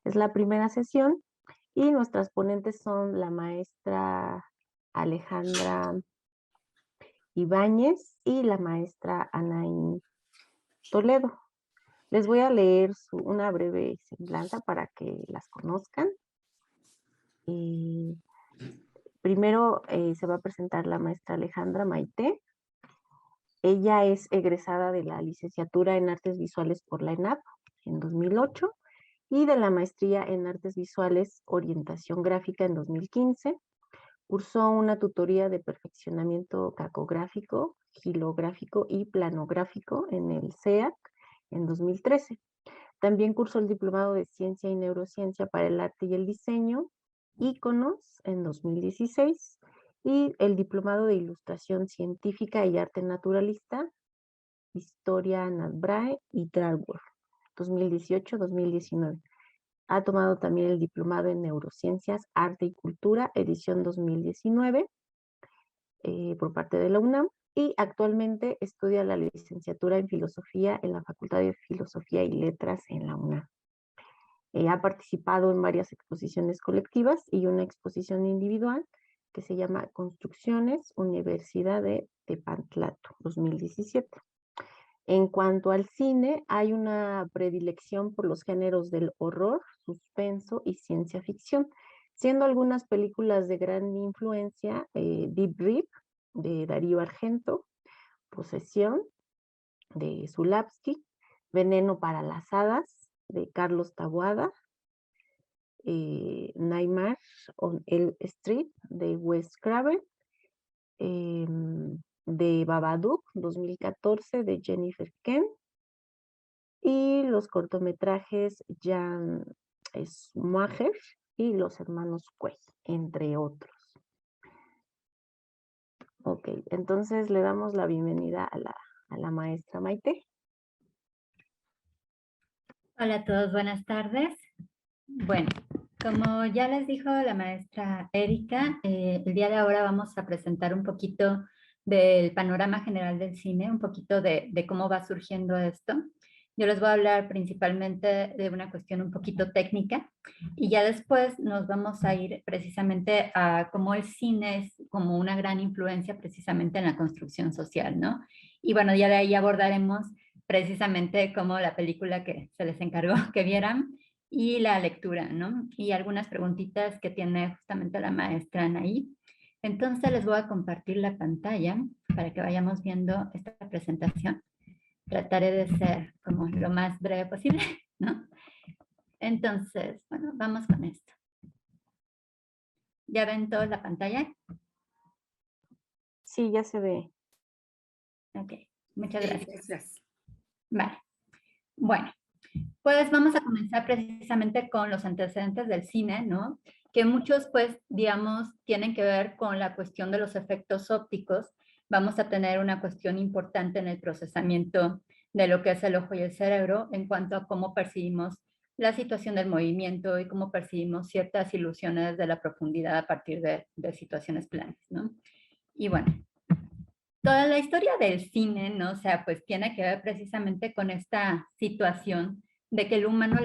Es la primera sesión y nuestras ponentes son la maestra Alejandra Ibáñez y la maestra Anaí Toledo. Les voy a leer una breve semblanza para que las conozcan. Primero se va a presentar la maestra Alejandra Maite. Ella es egresada de la licenciatura en Artes Visuales por la ENAP en 2008 y de la maestría en Artes Visuales Orientación Gráfica en 2015. Cursó una tutoría de perfeccionamiento cacográfico, gilográfico y planográfico en el CEAC en 2013. También cursó el diplomado de Ciencia y Neurociencia para el Arte y el Diseño, Íconos, en 2016, y el diplomado de Ilustración Científica y Arte Naturalista, Historia Natbrae y Drarworth, 2018-2019. Ha tomado también el diplomado en Neurociencias, Arte y Cultura, edición 2019, por parte de la UNAM, y actualmente estudia la licenciatura en Filosofía en la Facultad de Filosofía y Letras en la UNAM. Ha participado en varias exposiciones colectivas y una exposición individual que se llama Construcciones, Universidad de Tepantlato, 2017. En cuanto al cine, hay una predilección por los géneros del horror, suspenso y ciencia ficción, siendo algunas películas de gran influencia Deep Rip, de Darío Argento, Posesión, de Zulawski, Veneno para las Hadas, de Carlos Taboada, Nightmare on Elm Street, de Wes Craven, de Babadook, 2014, de Jennifer Kent, y los cortometrajes Jan Smager y los hermanos Quay, entre otros. Ok, entonces le damos la bienvenida a la maestra Maite. Hola a todos, buenas tardes. Bueno, como ya les dijo la maestra Erika, el día de ahora vamos a presentar un poquito del panorama general del cine, un poquito de cómo va surgiendo esto. Yo les voy a hablar principalmente de una cuestión un poquito técnica y ya después nos vamos a ir precisamente a cómo el cine es como una gran influencia precisamente en la construcción social, ¿no? Y bueno, ya de ahí abordaremos precisamente como la película que se les encargó que vieran y la lectura, ¿no? Y algunas preguntitas que tiene justamente la maestra Anaí. Entonces les voy a compartir la pantalla para que vayamos viendo esta presentación. Trataré de ser como lo más breve posible, ¿no? Entonces, bueno, vamos con esto. ¿Ya ven toda la pantalla? Sí, ya se ve. Ok, muchas gracias. Vale. Bueno, pues vamos a comenzar precisamente con los antecedentes del cine, ¿no? Que muchos, pues, digamos, tienen que ver con la cuestión de los efectos ópticos. Vamos a tener una cuestión importante en el procesamiento de lo que es el ojo y el cerebro en cuanto a cómo percibimos la situación del movimiento y cómo percibimos ciertas ilusiones de la profundidad a partir de situaciones planas, ¿no? Y bueno, toda la historia del cine, ¿no? O sea, pues tiene que ver precisamente con esta situación de que el humano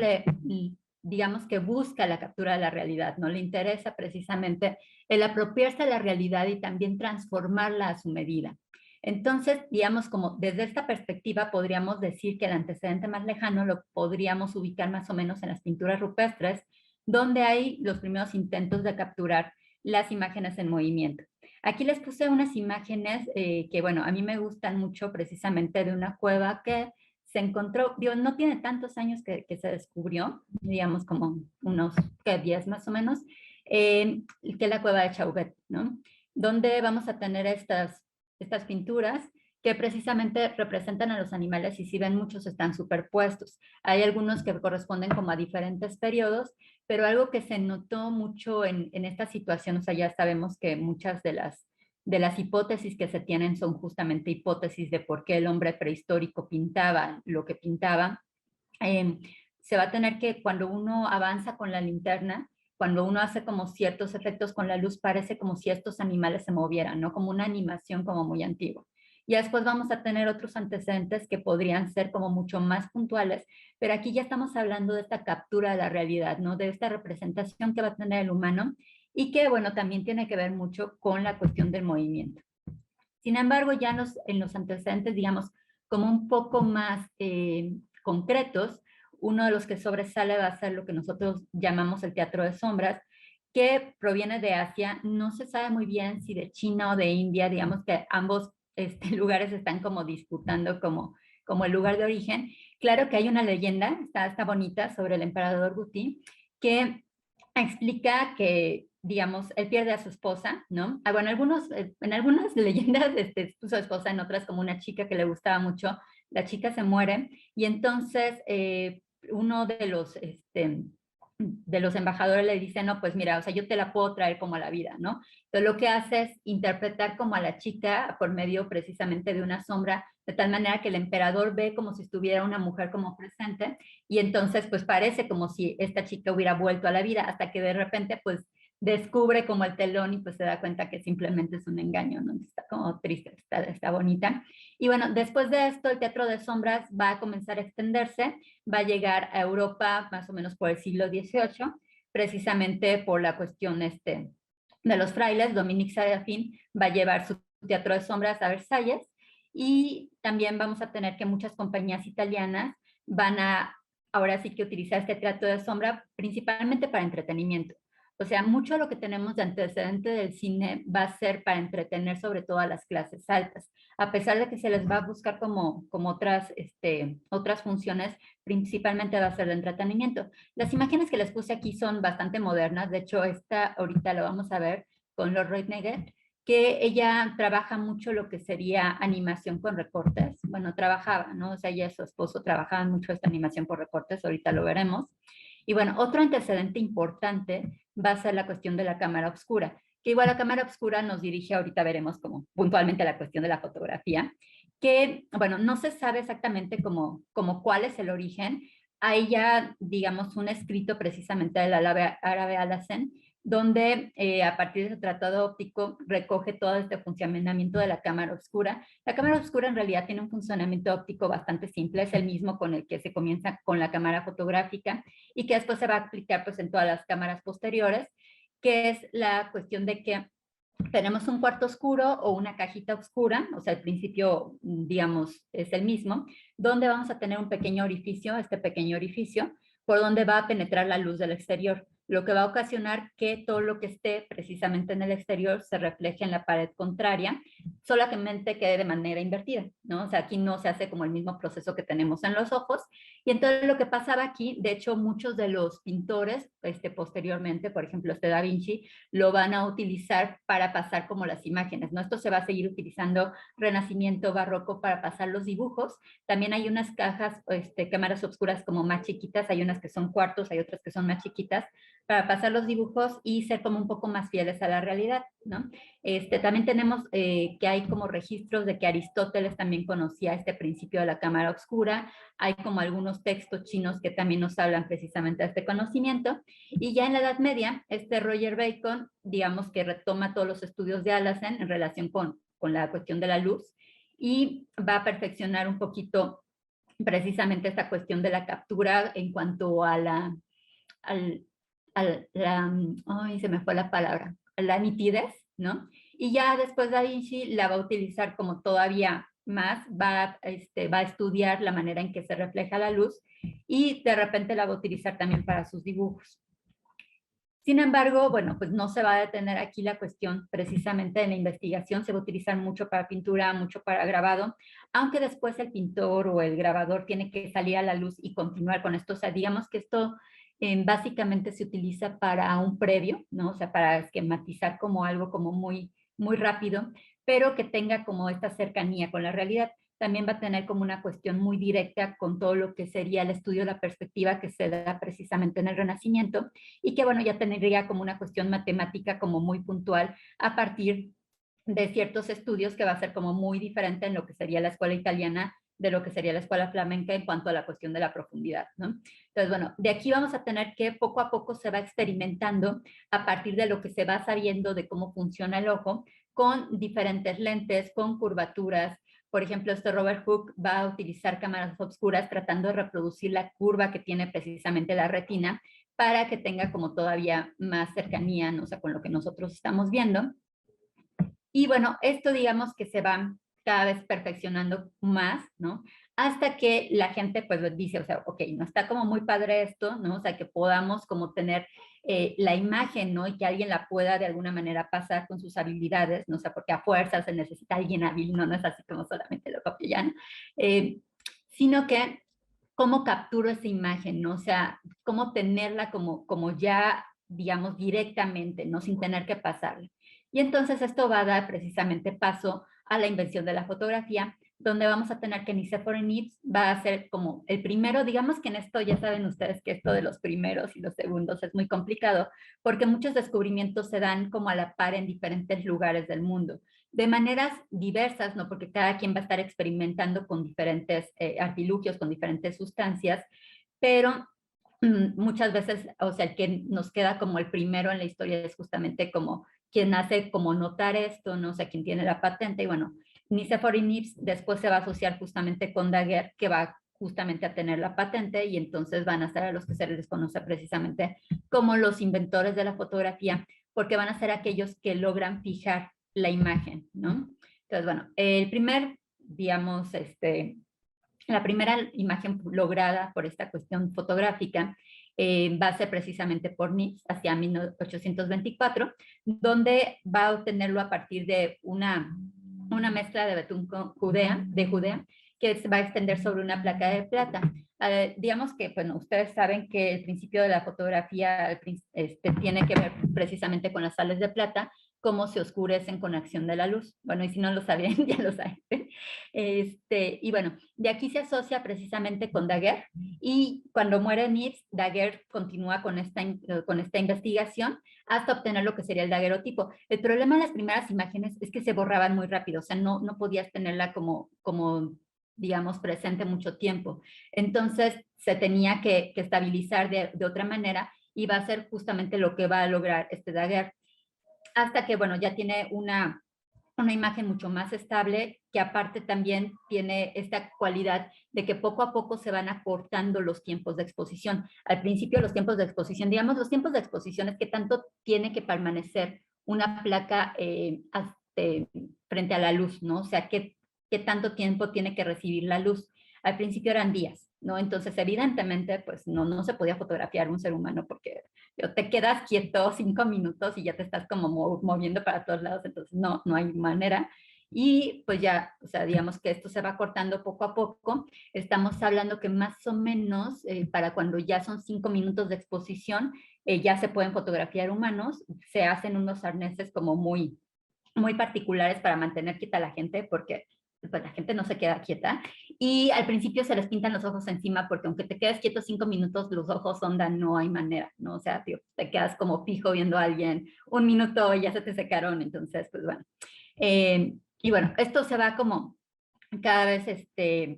digamos que busca la captura de la realidad, ¿no? Le interesa precisamente el apropiarse de la realidad y también transformarla a su medida. Entonces, digamos, como desde esta perspectiva podríamos decir que el antecedente más lejano lo podríamos ubicar más o menos en las pinturas rupestres, donde hay los primeros intentos de capturar las imágenes en movimiento. Aquí les puse unas imágenes que, bueno, a mí me gustan mucho precisamente de una cueva que se encontró, digo, no tiene tantos años que se descubrió, digamos como unos 10 más o menos, que es la cueva de Chauvet, ¿no? Donde vamos a tener estas pinturas que precisamente representan a los animales y si ven muchos están superpuestos. Hay algunos que corresponden como a diferentes periodos, pero algo que se notó mucho en esta situación, o sea, ya sabemos que muchas de las hipótesis que se tienen son justamente hipótesis de por qué el hombre prehistórico pintaba lo que pintaba. Se va a tener que, cuando uno avanza con la linterna, cuando uno hace como ciertos efectos con la luz, parece como si estos animales se movieran, ¿no? Como una animación como muy antigua. Y después vamos a tener otros antecedentes que podrían ser como mucho más puntuales, pero aquí ya estamos hablando de esta captura de la realidad, ¿no? De esta representación que va a tener el humano y que, bueno, también tiene que ver mucho con la cuestión del movimiento. Sin embargo, ya en los antecedentes, digamos, como un poco más concretos, uno de los que sobresale va a ser lo que nosotros llamamos el teatro de sombras, que proviene de Asia. No se sabe muy bien si de China o de India, digamos que ambos lugares están como disputando como el lugar de origen. Claro que hay una leyenda, está bonita, sobre el emperador Guti, que explica que, digamos, él pierde a su esposa, ¿no? Bueno, en algunas leyendas puso a su esposa, en otras como una chica que le gustaba mucho, la chica se muere y entonces uno de los embajadores le dice, no, pues mira, o sea, yo te la puedo traer como a la vida, ¿no? Entonces lo que hace es interpretar como a la chica por medio precisamente de una sombra, de tal manera que el emperador ve como si estuviera una mujer como presente y entonces pues parece como si esta chica hubiera vuelto a la vida hasta que de repente pues descubre como el telón y pues se da cuenta que simplemente es un engaño, ¿no? Está como triste, está bonita. Y bueno, después de esto el teatro de sombras va a comenzar a extenderse, va a llegar a Europa más o menos por el siglo XVIII, precisamente por la cuestión de los frailes. Dominique Serafin va a llevar su teatro de sombras a Versalles y también vamos a tener que muchas compañías italianas van a ahora sí que utilizar este teatro de sombra principalmente para entretenimiento. O sea, mucho de lo que tenemos de antecedente del cine va a ser para entretener sobre todo a las clases altas, a pesar de que se les va a buscar como otras funciones, principalmente va a ser de entretenimiento. Las imágenes que les puse aquí son bastante modernas, de hecho esta ahorita lo vamos a ver con Lord Reutneger, que ella trabaja mucho lo que sería animación con recortes. Bueno, trabajaba, ¿no? O sea, ella y su esposo trabajaban mucho esta animación por recortes, ahorita lo veremos. Y bueno, otro antecedente importante va a ser la cuestión de la cámara oscura, que igual la cámara oscura nos dirige, ahorita veremos como puntualmente la cuestión de la fotografía, que, bueno, no se sabe exactamente como cuál es el origen. Hay ya, digamos, un escrito precisamente del árabe Alhazen, donde a partir de ese tratado óptico recoge todo este funcionamiento de la cámara oscura. La cámara oscura en realidad tiene un funcionamiento óptico bastante simple, es el mismo con el que se comienza con la cámara fotográfica y que después se va a aplicar pues en todas las cámaras posteriores, que es la cuestión de que tenemos un cuarto oscuro o una cajita oscura, o sea, el principio, digamos, es el mismo, donde vamos a tener un pequeño orificio, este pequeño orificio, por donde va a penetrar la luz del exterior, lo que va a ocasionar que todo lo que esté precisamente en el exterior se refleje en la pared contraria, solamente quede de manera invertida, ¿no? O sea, aquí no se hace como el mismo proceso que tenemos en los ojos, y entonces lo que pasaba aquí, de hecho, muchos de los pintores, posteriormente, por ejemplo, Da Vinci, lo van a utilizar para pasar como las imágenes, ¿no? Esto se va a seguir utilizando Renacimiento, Barroco para pasar los dibujos. También hay unas cajas, cámaras oscuras como más chiquitas, hay unas que son cuartos, hay otras que son más chiquitas, para pasar los dibujos y ser como un poco más fieles a la realidad, ¿no? También tenemos que hay como registros de que Aristóteles también conocía este principio de la cámara oscura, hay como algunos textos chinos que también nos hablan precisamente de este conocimiento, y ya en la Edad Media, Roger Bacon, digamos que retoma todos los estudios de Alhazen en relación con la cuestión de la luz y va a perfeccionar un poquito precisamente esta cuestión de la captura en cuanto a al, ay, se me fue la palabra, la nitidez, ¿no? Y ya después Da Vinci la va a utilizar como todavía más, va a estudiar la manera en que se refleja la luz y de repente la va a utilizar también para sus dibujos. Sin embargo, bueno, pues no se va a detener aquí la cuestión precisamente de la investigación, se va a utilizar mucho para pintura, mucho para grabado, aunque después el pintor o el grabador tiene que salir a la luz y continuar con esto. O sea, digamos que esto básicamente se utiliza para un previo, ¿no? O sea, para esquematizar como algo como muy rápido, pero que tenga como esta cercanía con la realidad. También va a tener como una cuestión muy directa con todo lo que sería el estudio de la perspectiva que se da precisamente en el Renacimiento y que bueno, ya tendría como una cuestión matemática como muy puntual a partir de ciertos estudios que va a ser como muy diferente en lo que sería la escuela italiana de lo que sería la escuela flamenca en cuanto a la cuestión de la profundidad, ¿no? Entonces, bueno, de aquí vamos a tener que poco a poco se va experimentando a partir de lo que se va sabiendo de cómo funciona el ojo, con diferentes lentes, con curvaturas, por ejemplo, Robert Hooke va a utilizar cámaras oscuras tratando de reproducir la curva que tiene precisamente la retina para que tenga como todavía más cercanía, ¿no? O sea, con lo que nosotros estamos viendo. Y bueno, esto digamos que se va cada vez perfeccionando más, ¿no? Hasta que la gente pues dice, o sea, ok, no está como muy padre esto, ¿no? O sea, que podamos como tener la imagen, ¿no? Y que alguien la pueda de alguna manera pasar con sus habilidades, ¿no? O sea, porque a fuerza se necesita alguien hábil, ¿no? No es así como solamente lo copio ya, ¿no? Sino que cómo capturo esa imagen, ¿no? O sea, cómo tenerla como ya, digamos, directamente, ¿no? Sin tener que pasarla. Y entonces esto va a dar precisamente paso a la invención de la fotografía, donde vamos a tener que Nicéphore Niepce va a ser como el primero, digamos que en esto ya saben ustedes que esto de los primeros y los segundos es muy complicado, porque muchos descubrimientos se dan como a la par en diferentes lugares del mundo, de maneras diversas, ¿no? Porque cada quien va a estar experimentando con diferentes artilugios, con diferentes sustancias, pero muchas veces, o sea, el que nos queda como el primero en la historia es justamente como quien hace como notar esto, ¿no? O sea, quien tiene la patente, y bueno, Nicéphore Niepce después se va a asociar justamente con Daguerre, que va justamente a tener la patente, y entonces van a ser a los que se les conoce precisamente como los inventores de la fotografía, porque van a ser aquellos que logran fijar la imagen, ¿no? Entonces, bueno, el primer, digamos, la primera imagen lograda por esta cuestión fotográfica va a ser precisamente por Niepce hacia 1824, donde va a obtenerlo a partir de una mezcla de betún de Judea que se va a extender sobre una placa de plata. Digamos que, bueno, ustedes saben que el principio de la fotografía tiene que ver precisamente con las sales de plata, cómo se oscurecen con acción de la luz. Bueno, y si no lo sabían, ya lo saben. Y bueno, de aquí se asocia precisamente con Daguerre, y cuando muere Niepce, Daguerre continúa con esta investigación hasta obtener lo que sería el daguerrotipo. El problema de las primeras imágenes es que se borraban muy rápido, o sea, no podías tenerla como digamos, presente mucho tiempo. Entonces, se tenía que estabilizar de otra manera, y va a ser justamente lo que va a lograr Daguerre, hasta que, bueno, ya tiene una imagen mucho más estable, que aparte también tiene esta cualidad de que poco a poco se van acortando los tiempos de exposición. Al principio los tiempos de exposición, digamos, los tiempos de exposición es que tanto tiene que permanecer una placa frente a la luz, ¿no? O sea, qué tanto tiempo tiene que recibir la luz. Al principio eran días, ¿no? Entonces, evidentemente, pues no se podía fotografiar un ser humano porque te quedas quieto 5 minutos y ya te estás como moviendo para todos lados, entonces no hay manera. Y pues ya, o sea, digamos que esto se va cortando poco a poco. Estamos hablando que más o menos para cuando ya son 5 minutos de exposición, ya se pueden fotografiar humanos. Se hacen unos arneses como muy particulares para mantener quieta a la gente, porque pues, la gente no se queda quieta. Y al principio se les pintan los ojos encima, porque aunque te quedes quieto 5 minutos, los ojos ondan, no hay manera, ¿no? O sea, tío, te quedas como fijo viendo a alguien 1 minuto y ya se te secaron. Entonces, pues bueno. Y bueno, esto se va como cada vez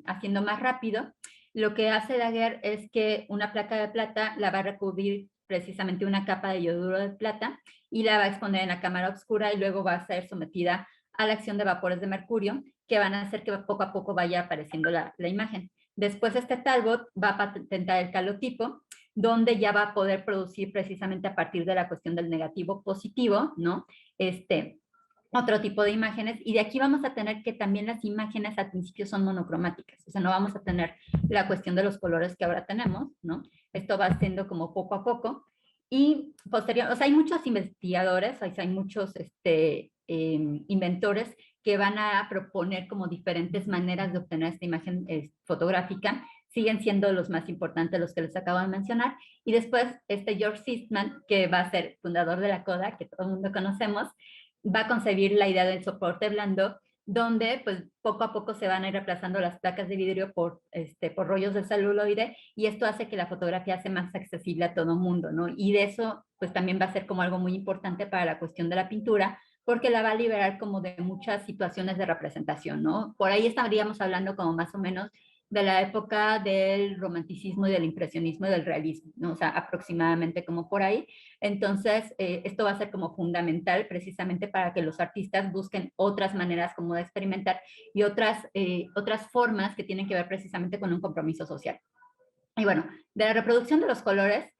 haciendo más rápido. Lo que hace Daguerre es que una placa de plata la va a recubrir precisamente una capa de yoduro de plata, y la va a exponer en la cámara oscura, y luego va a ser sometida a la acción de vapores de mercurio, que van a hacer que poco a poco vaya apareciendo la imagen. Después Talbot va a patentar el calotipo, donde ya va a poder producir precisamente a partir de la cuestión del negativo positivo, ¿no? Otro tipo de imágenes, y de aquí vamos a tener que también las imágenes al principio son monocromáticas, o sea, no vamos a tener la cuestión de los colores que ahora tenemos, ¿no? Esto va siendo como poco a poco, y posterior, o sea, hay muchos investigadores, hay muchos inventores que van a proponer como diferentes maneras de obtener esta imagen fotográfica. Siguen siendo los más importantes los que les acabo de mencionar, y después George Eastman, que va a ser fundador de la Kodak, que todo el mundo conocemos, va a concebir la idea del soporte blando, donde pues poco a poco se van a ir reemplazando las placas de vidrio por rollos de celuloide, y esto hace que la fotografía sea más accesible a todo el mundo, ¿no? Y de eso pues también va a ser como algo muy importante para la cuestión de la pintura, porque la va a liberar como de muchas situaciones de representación, ¿no? Por ahí estaríamos hablando como más o menos de la época del romanticismo y del impresionismo y del realismo, ¿no? O sea, aproximadamente como por ahí. Entonces, esto va a ser como fundamental precisamente para que los artistas busquen otras maneras como de experimentar y otras formas que tienen que ver precisamente con un compromiso social. Y bueno, de la reproducción de los colores,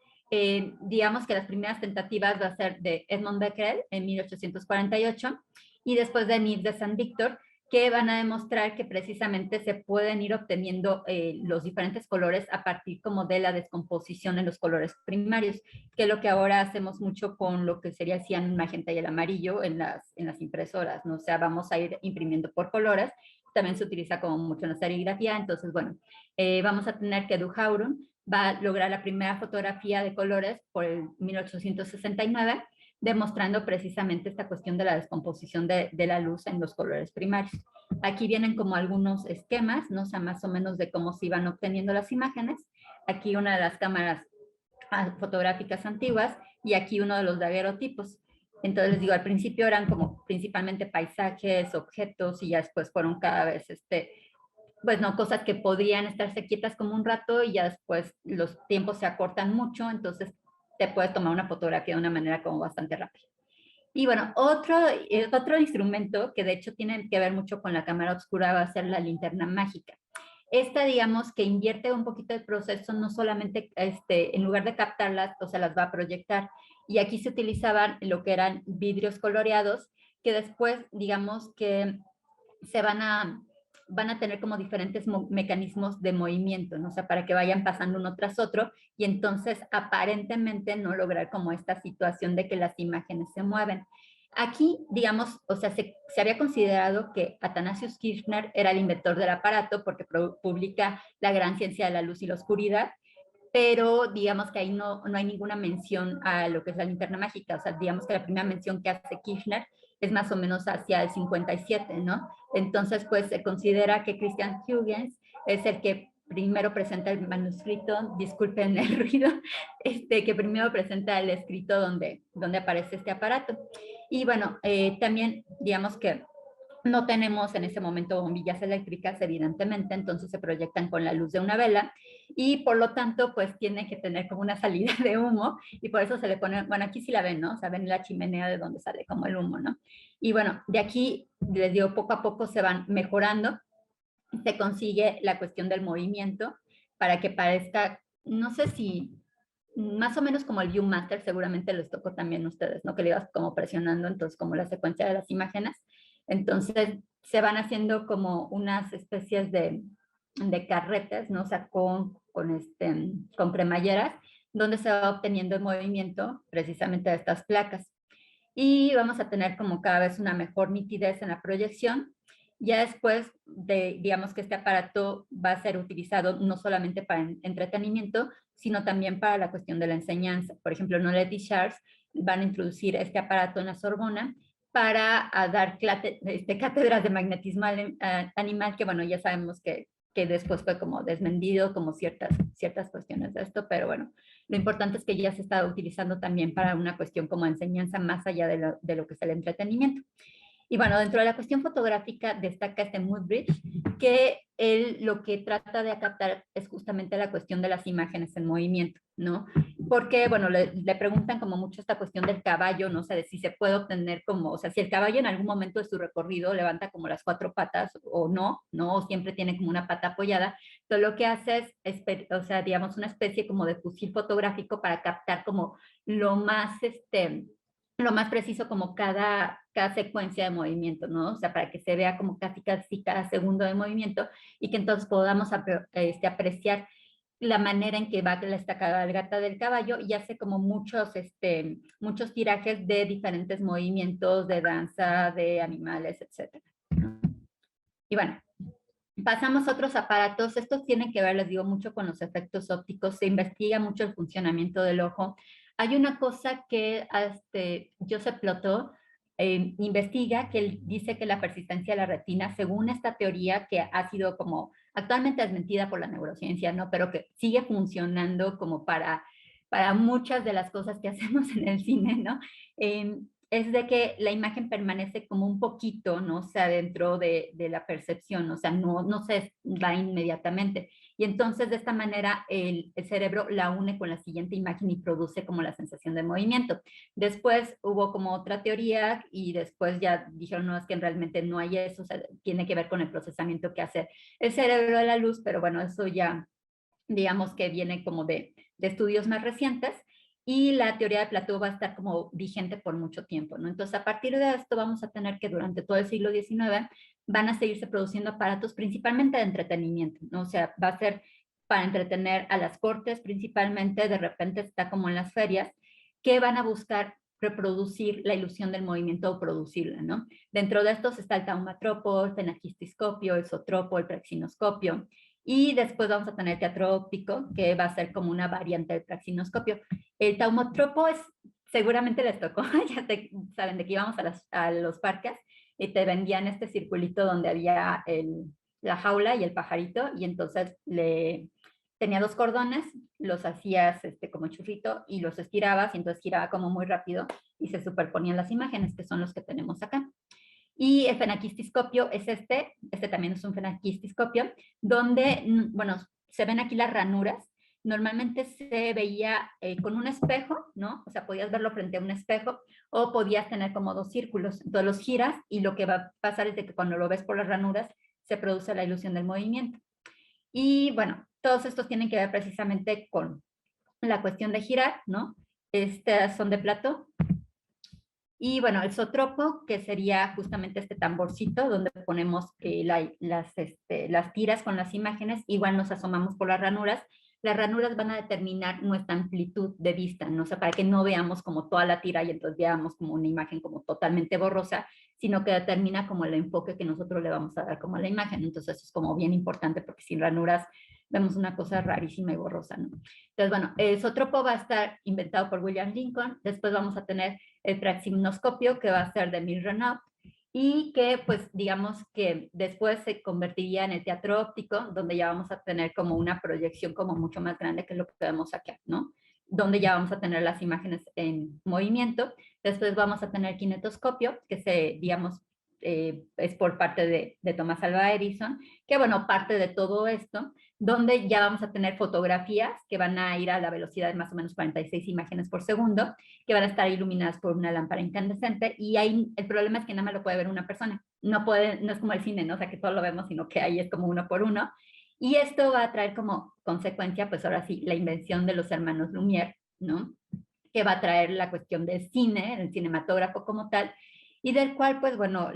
digamos que las primeras tentativas va a ser de Edmond Becquerel en 1848 y después de Nives de Saint-Victor, que van a demostrar que precisamente se pueden ir obteniendo los diferentes colores a partir como de la descomposición en los colores primarios, que es lo que ahora hacemos mucho con lo que sería el cian, magenta y el amarillo en las impresoras, ¿no? O sea, vamos a ir imprimiendo por colores, también se utiliza como mucho en la serigrafía, entonces, bueno, vamos a tener que Duhauron va a lograr la primera fotografía de colores por el 1869, demostrando precisamente esta cuestión de la descomposición de la luz en los colores primarios. Aquí vienen como algunos esquemas, ¿no? O sea, más o menos de cómo se iban obteniendo las imágenes. Aquí una de las cámaras fotográficas antiguas y aquí uno de los daguerrotipos. Entonces, les digo, al principio eran como principalmente paisajes, objetos y ya después fueron cada vez pues no, cosas que podrían estarse quietas como un rato y ya después los tiempos se acortan mucho, entonces te puedes tomar una fotografía de una manera como bastante rápida. Y bueno, otro instrumento que de hecho tiene que ver mucho con la cámara oscura va a ser la linterna mágica. Esta, digamos, que invierte un poquito el proceso, no solamente en lugar de captarlas, o sea, las va a proyectar. Y aquí se utilizaban lo que eran vidrios coloreados, que después, digamos, que se van a tener como diferentes mecanismos de movimiento, ¿no? O sea, para que vayan pasando uno tras otro y entonces aparentemente no lograr como esta situación de que las imágenes se mueven. Aquí, digamos, o sea, se había considerado que Athanasius Kirchner era el inventor del aparato porque publica La gran ciencia de la luz y la oscuridad, pero digamos que ahí no hay ninguna mención a lo que es la linterna mágica, o sea, digamos que la primera mención que hace Kirchner es más o menos hacia el 57, ¿no? Entonces, pues se considera que Christian Huygens es el que primero presenta el manuscrito, disculpen el ruido, que primero presenta el escrito donde aparece este aparato. Y bueno, también digamos que no tenemos en ese momento bombillas eléctricas, evidentemente, entonces se proyectan con la luz de una vela y por lo tanto, pues tiene que tener como una salida de humo y por eso se le pone, bueno, aquí sí la ven, ¿no? O sea, ven la chimenea de donde sale como el humo, ¿no? Y bueno, de aquí, les digo, poco a poco se van mejorando, se consigue la cuestión del movimiento para que parezca, no sé si más o menos como el Viewmaster, seguramente les tocó también a ustedes, ¿no? Que le ibas como presionando, entonces como la secuencia de las imágenes. Entonces se van haciendo como unas especies de carretes, ¿no? O sea, con cremalleras, donde se va obteniendo el movimiento precisamente de estas placas. Y vamos a tener como cada vez una mejor nitidez en la proyección. Ya después digamos que este aparato va a ser utilizado no solamente para entretenimiento, sino también para la cuestión de la enseñanza. Por ejemplo, Nolet y Charles van a introducir este aparato en la Sorbona para dar cátedras de magnetismo animal, que bueno, ya sabemos que después fue como desmendido, como ciertas cuestiones de esto, pero bueno, lo importante es que ya se está utilizando también para una cuestión como enseñanza más allá de lo que es el entretenimiento. Y bueno, dentro de la cuestión fotográfica destaca Muybridge, que él lo que trata de captar es justamente la cuestión de las imágenes en movimiento, ¿no? Porque, bueno, le preguntan como mucho esta cuestión del caballo, no sé, de si se puede obtener como, o sea, si el caballo en algún momento de su recorrido levanta como las cuatro patas o no, ¿no? O siempre tiene como una pata apoyada. Entonces, lo que hace es, o sea, digamos, una especie como de fusil fotográfico para captar como lo más, lo más preciso como cada secuencia de movimiento, ¿no? O sea, para que se vea como casi cada segundo de movimiento y que entonces podamos apreciar la manera en que va la estacada gata del caballo y hace como muchos tirajes de diferentes movimientos de danza, de animales, etc. Y bueno, pasamos a otros aparatos. Estos tienen que ver, les digo, mucho con los efectos ópticos. Se investiga mucho el funcionamiento del ojo. Hay una cosa que Joseph Plotó investiga, que él dice que la persistencia de la retina, según esta teoría que ha sido como actualmente desmentida por la neurociencia, ¿no? Pero que sigue funcionando como para muchas de las cosas que hacemos en el cine, ¿no? es de que la imagen permanece como un poquito, ¿no? O sea, dentro de la percepción, o sea, no se va inmediatamente. Y entonces de esta manera el cerebro la une con la siguiente imagen y produce como la sensación de movimiento. Después hubo como otra teoría y después ya dijeron, no, es que realmente no hay eso, o sea, tiene que ver con el procesamiento que hace el cerebro de la luz, pero bueno, eso ya digamos que viene como de estudios más recientes, y la teoría de Plató va a estar como vigente por mucho tiempo, ¿no? Entonces, a partir de esto vamos a tener que durante todo el siglo XIX van a seguirse produciendo aparatos principalmente de entretenimiento, ¿no? O sea, va a ser para entretener a las cortes principalmente, de repente está como en las ferias, que van a buscar reproducir la ilusión del movimiento o producirla, ¿no? Dentro de estos está el taumatropo, el fenaquistiscopio, el zootropo, el praxinoscopio, y después vamos a tener teatro óptico, que va a ser como una variante del praxinoscopio. El taumatropo es, seguramente les tocó, ya saben de que íbamos a los parques y te vendían este circulito donde había la jaula y el pajarito, y entonces tenía dos cordones, los hacías como churrito y los estirabas, y entonces giraba como muy rápido y se superponían las imágenes, que son los que tenemos acá. Y el fenaquistiscopio es este también es un fenaquistiscopio, donde, bueno, se ven aquí las ranuras. Normalmente se veía con un espejo, ¿no? O sea, podías verlo frente a un espejo, o podías tener como dos círculos. Entonces los giras y lo que va a pasar es de que cuando lo ves por las ranuras, se produce la ilusión del movimiento. Y bueno, todos estos tienen que ver precisamente con la cuestión de girar, ¿no? Estas son de Platón. Y bueno, el zootropo, que sería justamente este tamborcito donde ponemos las tiras con las imágenes, igual nos asomamos por las ranuras. Las ranuras van a determinar nuestra amplitud de vista, ¿no? O sea, para que no veamos como toda la tira y entonces veamos como una imagen como totalmente borrosa, sino que determina como el enfoque que nosotros le vamos a dar como a la imagen. Entonces eso es como bien importante, porque sin ranuras vemos una cosa rarísima y borrosa, ¿no? Entonces, bueno, el zootropo va a estar inventado por William Lincoln. Después vamos a tener el praxinoscopio, que va a ser de Emile Renaud, y que pues digamos que después se convertiría en el teatro óptico, donde ya vamos a tener como una proyección como mucho más grande que lo que vemos acá, ¿no? Donde ya vamos a tener las imágenes en movimiento. Después vamos a tener kinetoscopio, que digamos, es por parte de Thomas Alva Edison, que bueno, parte de todo esto, donde ya vamos a tener fotografías que van a ir a la velocidad de más o menos 46 imágenes por segundo, que van a estar iluminadas por una lámpara incandescente, y ahí el problema es que nada más lo puede ver una persona, no es como el cine, ¿no? O sea, que todo lo vemos, sino que ahí es como uno por uno, y esto va a traer como consecuencia, pues ahora sí, la invención de los hermanos Lumière, ¿no? Que va a traer la cuestión del cine, el cinematógrafo como tal, y del cual, pues bueno,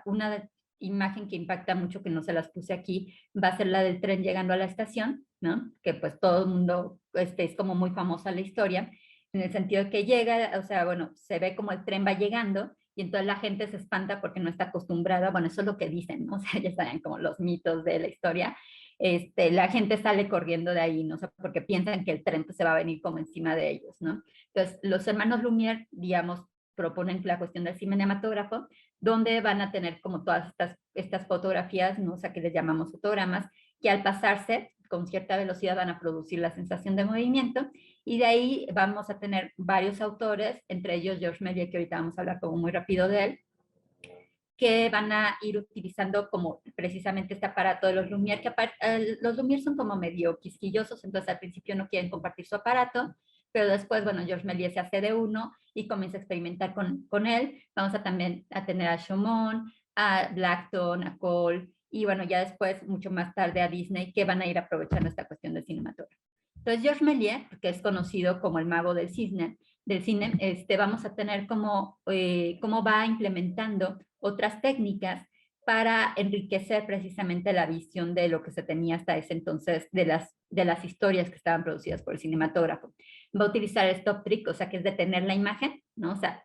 una imagen que impacta mucho, que no se las puse aquí, va a ser la del tren llegando a la estación, ¿no? Que pues todo el mundo, es como muy famosa la historia, en el sentido de que llega, o sea, bueno, se ve como el tren va llegando, y entonces la gente se espanta porque no está acostumbrada, bueno, eso es lo que dicen, ¿no? O sea, ya saben como los mitos de la historia. La gente sale corriendo de ahí, ¿no? O sea, porque piensan que el tren pues, se va a venir como encima de ellos, ¿no? Entonces, los hermanos Lumière, digamos, proponen la cuestión del cinematógrafo, donde van a tener como todas estas fotografías, ¿no? O sea, que les llamamos fotogramas, que al pasarse con cierta velocidad van a producir la sensación de movimiento, y de ahí vamos a tener varios autores, entre ellos Georges Méliès, que ahorita vamos a hablar como muy rápido de él, que van a ir utilizando como precisamente este aparato de los Lumière, que los Lumière son como medio quisquillosos, entonces al principio no quieren compartir su aparato, pero después, bueno, Georges Méliès se hace de uno y comienza a experimentar con él. Vamos a también a tener a Chaumont, a Blackton, a Cole, y bueno, ya después, mucho más tarde, a Disney, que van a ir aprovechando esta cuestión del cinematógrafo. Entonces, Georges Méliès, que es conocido como el mago del cine, vamos a tener cómo va implementando otras técnicas para enriquecer precisamente la visión de lo que se tenía hasta ese entonces de las historias que estaban producidas por el cinematógrafo. Va a utilizar el stop trick, o sea, que es detener la imagen, ¿no? O sea,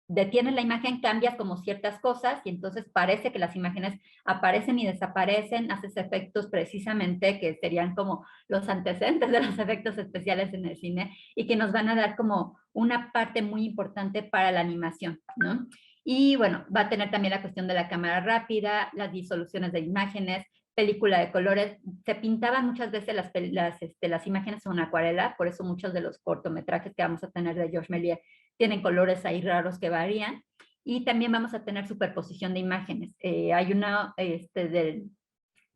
detienes la imagen, cambias como ciertas cosas y entonces parece que las imágenes aparecen y desaparecen, haces efectos precisamente que serían como los antecedentes de los efectos especiales en el cine y que nos van a dar como una parte muy importante para la animación, ¿no? Y bueno, va a tener también la cuestión de la cámara rápida, las disoluciones de imágenes, película de colores. Se pintaban muchas veces las imágenes en acuarela, por eso muchos de los cortometrajes que vamos a tener de Georges Méliès tienen colores ahí raros que varían. Y también vamos a tener superposición de imágenes. Hay una de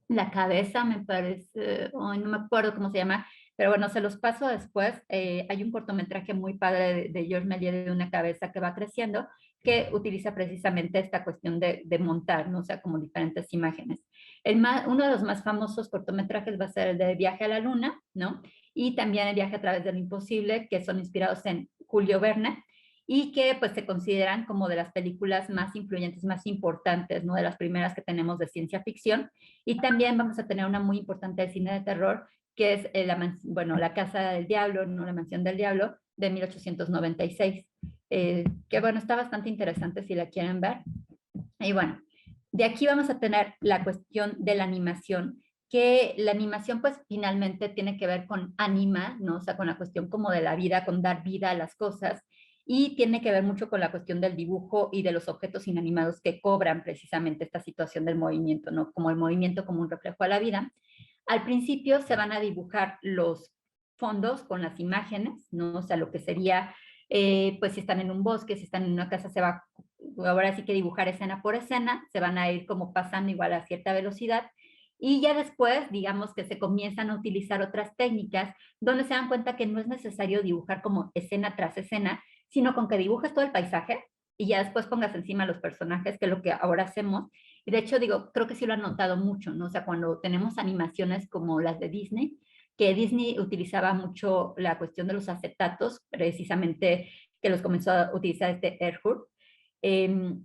la cabeza, me parece, oh, no me acuerdo cómo se llama, pero bueno, se los paso después. Hay un cortometraje muy padre de Georges Méliès de una cabeza que va creciendo, que utiliza precisamente esta cuestión de montar, ¿no? O sea, como diferentes imágenes. Uno de los más famosos cortometrajes va a ser el de Viaje a la Luna, ¿no? Y también el Viaje a través de lo imposible, que son inspirados en Julio Verne y que pues se consideran como de las películas más influyentes, más importantes, ¿no? De las primeras que tenemos de ciencia ficción. Y también vamos a tener una muy importante de cine de terror, que es La Casa del Diablo, no La Mansión del Diablo, de 1896. Que bueno, está bastante interesante si la quieren ver. Y bueno, de aquí vamos a tener la cuestión de la animación, que la animación pues finalmente tiene que ver con anima, ¿no? O sea, con la cuestión como de la vida, con dar vida a las cosas, y tiene que ver mucho con la cuestión del dibujo y de los objetos inanimados que cobran precisamente esta situación del movimiento, ¿no? Como el movimiento como un reflejo a la vida. Al principio se van a dibujar los fondos con las imágenes, ¿no? O sea, lo que sería, pues si están en un bosque, si están en una casa, se va, ahora sí que dibujar escena por escena, se van a ir como pasando igual a cierta velocidad, y ya después, digamos que se comienzan a utilizar otras técnicas donde se dan cuenta que no es necesario dibujar como escena tras escena, sino con que dibujes todo el paisaje y ya después pongas encima los personajes, que es lo que ahora hacemos. Y de hecho, digo, creo que sí lo han notado mucho, ¿no? O sea, cuando tenemos animaciones como las de Disney, que Disney utilizaba mucho la cuestión de los acetatos, precisamente que los comenzó a utilizar Earhart, eh,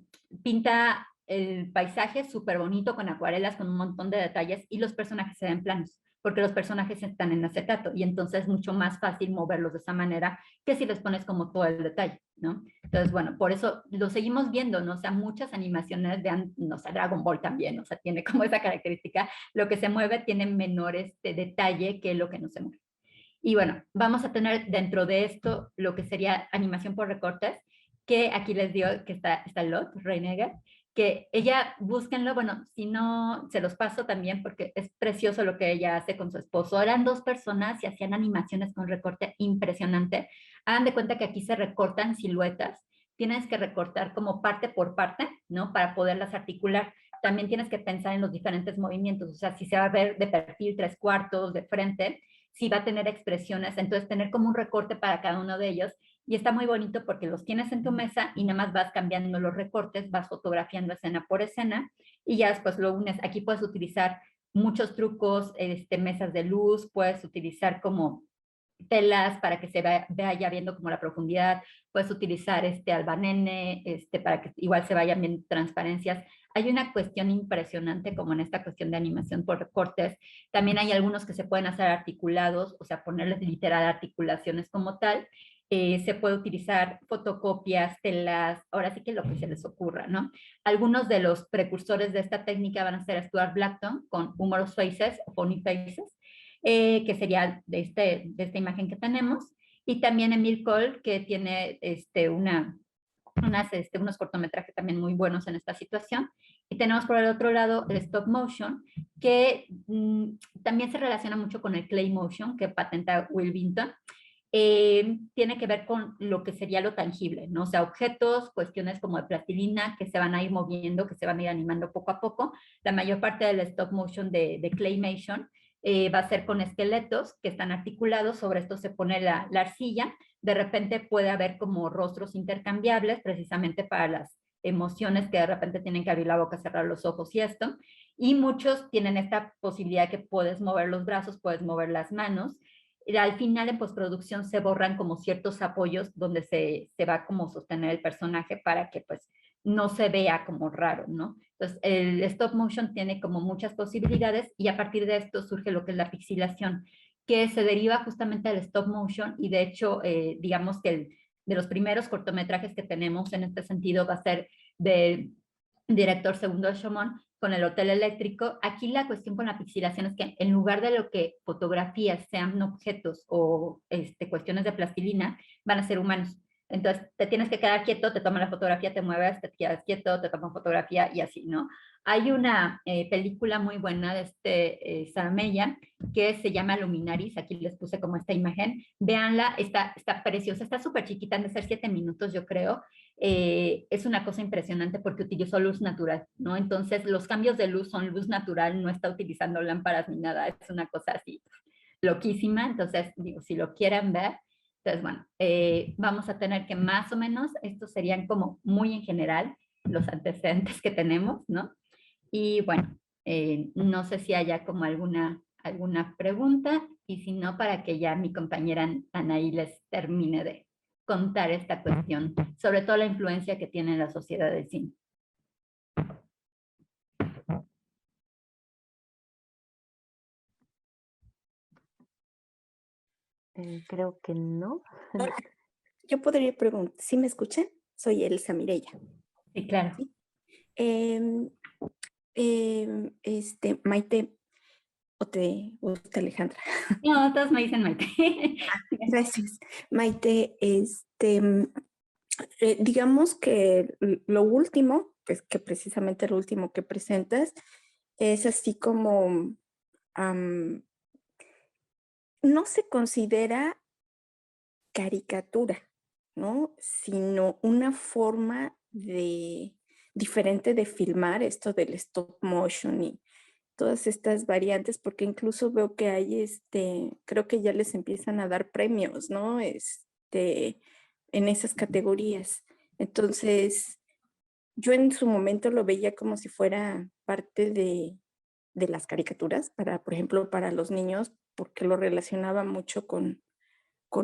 pinta el paisaje súper bonito con acuarelas, con un montón de detalles, y los personajes se ven planos, porque los personajes están en acetato, y entonces es mucho más fácil moverlos de esa manera que si les pones como todo el detalle, ¿no? Entonces, bueno, por eso lo seguimos viendo, ¿no? O sea, muchas animaciones, vean, no sé, Dragon Ball también, o sea, tiene como esa característica, lo que se mueve tiene menor detalle que lo que no se mueve. Y bueno, vamos a tener dentro de esto lo que sería animación por recortes, que aquí les digo que está Lot Reiniger, que ella, búsquenlo, bueno, si no, se los paso también porque es precioso lo que ella hace con su esposo. Eran dos personas y hacían animaciones con recorte impresionante. Hagan de cuenta que aquí se recortan siluetas, tienes que recortar como parte por parte, ¿no? Para poderlas articular. También tienes que pensar en los diferentes movimientos, o sea, si se va a ver de perfil, tres cuartos, de frente, si va a tener expresiones, entonces tener como un recorte para cada uno de ellos. Y está muy bonito porque los tienes en tu mesa y nada más vas cambiando los recortes, vas fotografiando escena por escena y ya después lo unes. Aquí puedes utilizar muchos trucos, mesas de luz, puedes utilizar como telas para que se vaya viendo como la profundidad, puedes utilizar albanene, para que igual se vayan viendo transparencias. Hay una cuestión impresionante como en esta cuestión de animación por recortes. También hay algunos que se pueden hacer articulados, o sea, ponerles literal articulaciones como tal. Se puede utilizar fotocopias, telas, ahora sí que lo que se les ocurra, ¿no? Algunos de los precursores de esta técnica van a ser Stuart Blackton con Humorous Faces o Funny Faces, que sería de esta imagen que tenemos, y también Emil Cole, que tiene unos cortometrajes también muy buenos en esta situación. Y tenemos por el otro lado el stop motion, que también se relaciona mucho con el clay motion, que patenta Will Vinton. Tiene que ver con lo que sería lo tangible, ¿no? O sea, objetos, cuestiones como de plastilina que se van a ir moviendo, que se van a ir animando poco a poco. La mayor parte del stop motion de claymation va a ser con esqueletos que están articulados, sobre esto se pone la arcilla, de repente puede haber como rostros intercambiables, precisamente para las emociones que de repente tienen que abrir la boca, cerrar los ojos y esto, y muchos tienen esta posibilidad que puedes mover los brazos, puedes mover las manos, y al final en postproducción se borran como ciertos apoyos donde se va como sostener el personaje para que pues no se vea como raro, ¿no? Entonces, el stop motion tiene como muchas posibilidades y a partir de esto surge lo que es la pixilación, que se deriva justamente del stop motion y de hecho, digamos que de los primeros cortometrajes que tenemos en este sentido va a ser del director Segundo Chomón con el Hotel Eléctrico. Aquí la cuestión con la pixilación es que en lugar de lo que fotografías sean objetos o cuestiones de plastilina, van a ser humanos. Entonces te tienes que quedar quieto, te toman la fotografía, te mueves, te quedas quieto, te toman fotografía y así, ¿no? Hay una película muy buena de Saramella que se llama Luminaris, aquí les puse como esta imagen, véanla, está preciosa, está súper chiquita, han de ser 7 minutos yo creo, es una cosa impresionante porque utilizó luz natural, ¿no? Entonces los cambios de luz son luz natural, no está utilizando lámparas ni nada, es una cosa así loquísima, entonces digo, si lo quieren ver, entonces bueno, vamos a tener que más o menos, estos serían como muy en general los antecedentes que tenemos, ¿no? Y bueno, no sé si haya como alguna pregunta y si no, para que ya mi compañera Anaí les termine de contar esta cuestión, sobre todo la influencia que tiene en la sociedad del cine. Creo que no. Hola, yo podría preguntar, ¿sí me escuchan? Soy Elsa Mireya. Sí, claro. ¿Sí? Maite, ¿o te gusta Alejandra? No, todos me dicen Maite. Gracias. Maite, digamos que lo último, pues que precisamente lo último que presentas, es así como, no se considera caricatura, ¿no? Sino una forma diferente de filmar esto del stop motion y todas estas variantes, porque incluso veo que hay, creo que ya les empiezan a dar premios, ¿no? En esas categorías. Entonces, yo en su momento lo veía como si fuera parte de las caricaturas, por ejemplo, para los niños, porque lo relacionaba mucho con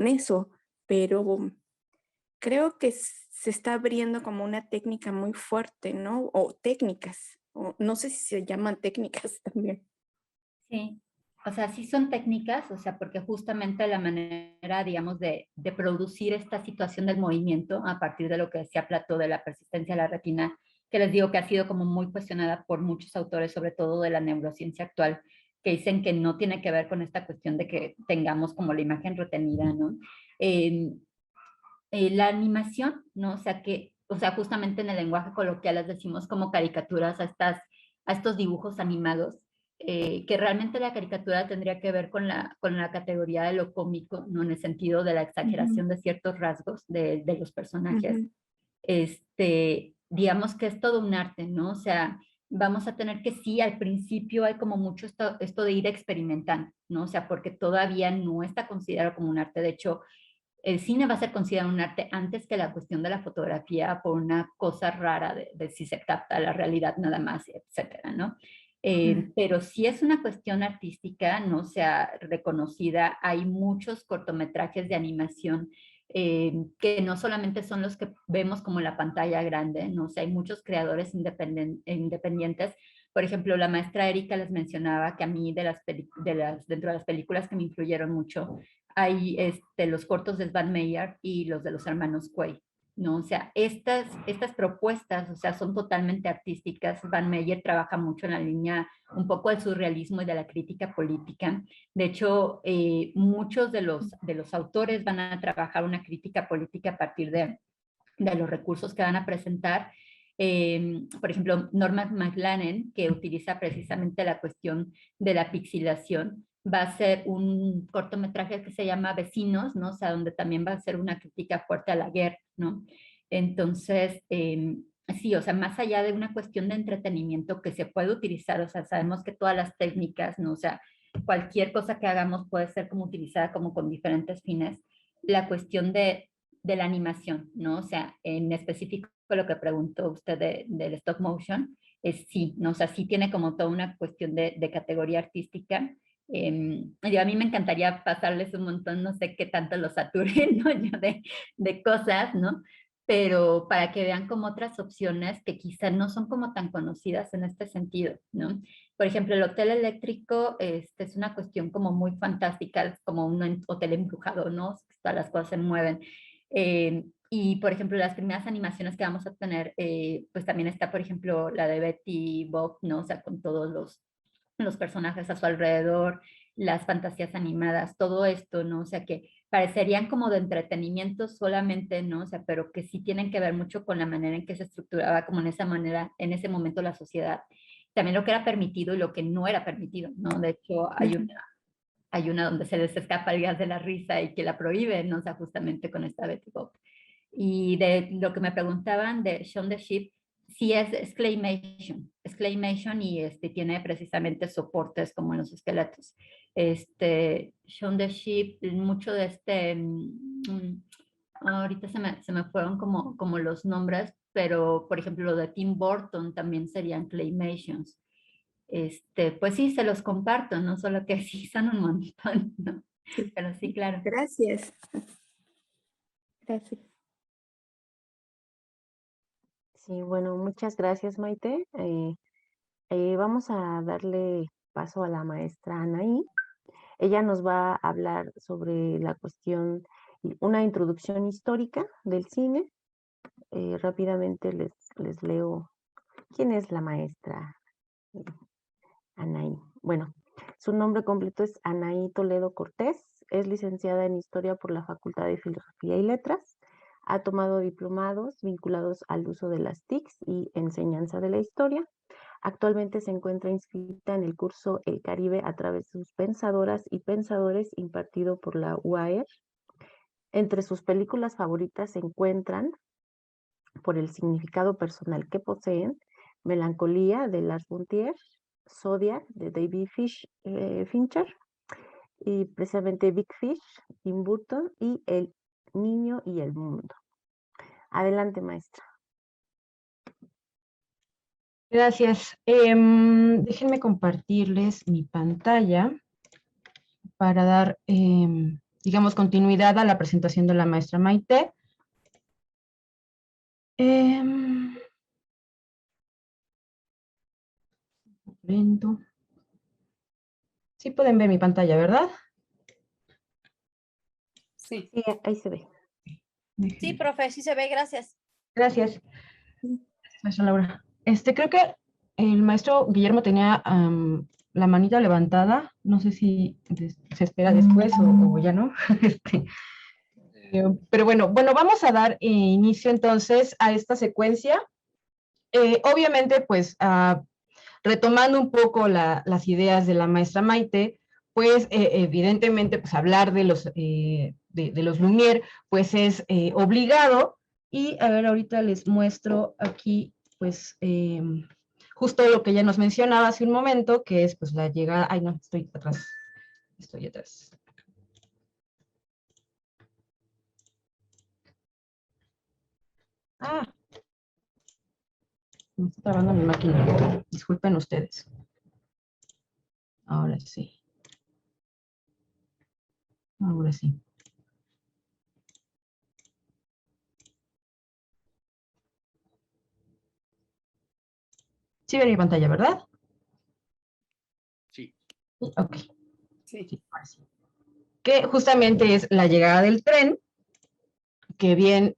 eso, pero creo que se está abriendo como una técnica muy fuerte, ¿no? O técnicas, o no sé si se llaman técnicas también. Sí, o sea, sí son técnicas, o sea, porque justamente la manera, digamos, de producir esta situación del movimiento a partir de lo que decía Plató de la persistencia de la retina, que les digo que ha sido como muy cuestionada por muchos autores, sobre todo de la neurociencia actual, que dicen que no tiene que ver con esta cuestión de que tengamos como la imagen retenida, ¿no? Eh, la animación, ¿no? O sea, justamente en el lenguaje coloquial les decimos como caricaturas a estos dibujos animados, que realmente la caricatura tendría que ver con la categoría de lo cómico, ¿no? En el sentido de la exageración de ciertos rasgos de los personajes. Digamos que es todo un arte, ¿no? O sea, vamos a tener que sí, al principio hay como mucho esto de ir experimentando, ¿no? O sea, porque todavía no está considerado como un arte. De hecho, el cine va a ser considerado un arte antes que la cuestión de la fotografía por una cosa rara de si se capta la realidad nada más, etcétera, ¿no? Pero si es una cuestión artística, no sea reconocida, hay muchos cortometrajes de animación que no solamente son los que vemos como en la pantalla grande, ¿no? O sea, hay muchos creadores independientes. Por ejemplo, la maestra Erika les mencionaba que a mí dentro de las películas que me influyeron mucho, hay los cortos de Svan Meyer y los de los hermanos Quay, ¿no? O sea, estas propuestas, o sea, son totalmente artísticas. Van Meyer trabaja mucho en la línea un poco del surrealismo y de la crítica política. De hecho, muchos de los autores van a trabajar una crítica política a partir de los recursos que van a presentar. Por ejemplo, Norman McLaren, que utiliza precisamente la cuestión de la pixilación, va a ser un cortometraje que se llama Vecinos, ¿no? O sea, donde también va a ser una crítica fuerte a la guerra, ¿no? Entonces, sí, o sea, más allá de una cuestión de entretenimiento que se puede utilizar, o sea, sabemos que todas las técnicas, ¿no? O sea, cualquier cosa que hagamos puede ser como utilizada como con diferentes fines. La cuestión de la animación, ¿no? O sea, en específico lo que preguntó usted del stop motion, es sí, ¿no? O sea, sí tiene como toda una cuestión de categoría artística. A mí me encantaría pasarles un montón, no sé qué tanto los saturen, ¿no? Yo de cosas, ¿no? Pero para que vean como otras opciones que quizás no son como tan conocidas en este sentido, ¿no? Por ejemplo, el hotel eléctrico es una cuestión como muy fantástica, es como un hotel embrujado, ¿no? Todas las cosas se mueven. Y, por ejemplo, las primeras animaciones que vamos a tener, pues también está, por ejemplo, la de Betty Bob, ¿no? O sea, con todos los personajes a su alrededor, las fantasías animadas, todo esto, ¿no? O sea, que parecerían como de entretenimiento solamente, ¿no? O sea, pero que sí tienen que ver mucho con la manera en que se estructuraba como en esa manera, en ese momento la sociedad. También lo que era permitido y lo que no era permitido, ¿no? De hecho, hay una donde se les escapa el gas de la risa y que la prohíben, ¿no? O sea, justamente con esta Betty Boop. Y de lo que me preguntaban de Shaun the Sheep, sí es claymation y tiene precisamente soportes como en los esqueletos. Shaun the Sheep, mucho de ahorita se me fueron como los nombres, pero por ejemplo lo de Tim Burton también serían claymations. Pues sí, se los comparto, no solo que sí son un montón, ¿no? Sí. Pero sí, claro. Gracias. Gracias. Sí, bueno, muchas gracias, Maite. Vamos a darle paso a la maestra Anaí. Ella nos va a hablar sobre la cuestión, una introducción histórica del cine. Rápidamente les leo quién es la maestra Anaí. Bueno, su nombre completo es Anaí Toledo Cortés, es licenciada en Historia por la Facultad de Filosofía y Letras, ha tomado diplomados vinculados al uso de las TICs y enseñanza de la historia. Actualmente se encuentra inscrita en el curso El Caribe a través de sus pensadoras y pensadores impartido por la UAE. Entre sus películas favoritas se encuentran, por el significado personal que poseen, Melancolía de Lars von Trier, Zodiac de David Fincher, y precisamente Big Fish, Tim Burton y El Niño y el Mundo. Adelante, maestra. Gracias. Déjenme compartirles mi pantalla para dar, digamos, continuidad a la presentación de la maestra Maite. Lento. Sí pueden ver mi pantalla, ¿verdad? Sí. Sí, ahí se ve. Sí, profe, sí se ve, gracias. Gracias. Gracias, maestra Laura. Creo que el maestro Guillermo tenía la manita levantada. No sé si se espera después o ya no. Pero bueno, vamos a dar inicio entonces a esta secuencia. Obviamente, pues, retomando un poco las ideas de la maestra Maite, pues evidentemente pues hablar de los Lumière pues es obligado, y a ver, ahorita les muestro aquí pues justo lo que ya nos mencionaba hace un momento, que es pues la llegada, ay no, estoy atrás. Me está trabando mi máquina, disculpen ustedes. Ahora sí. Ahora sí. Sí ven mi pantalla, ¿verdad? Sí. Ok. Sí. Sí, ahora sí. Que justamente es la llegada del tren, que bien,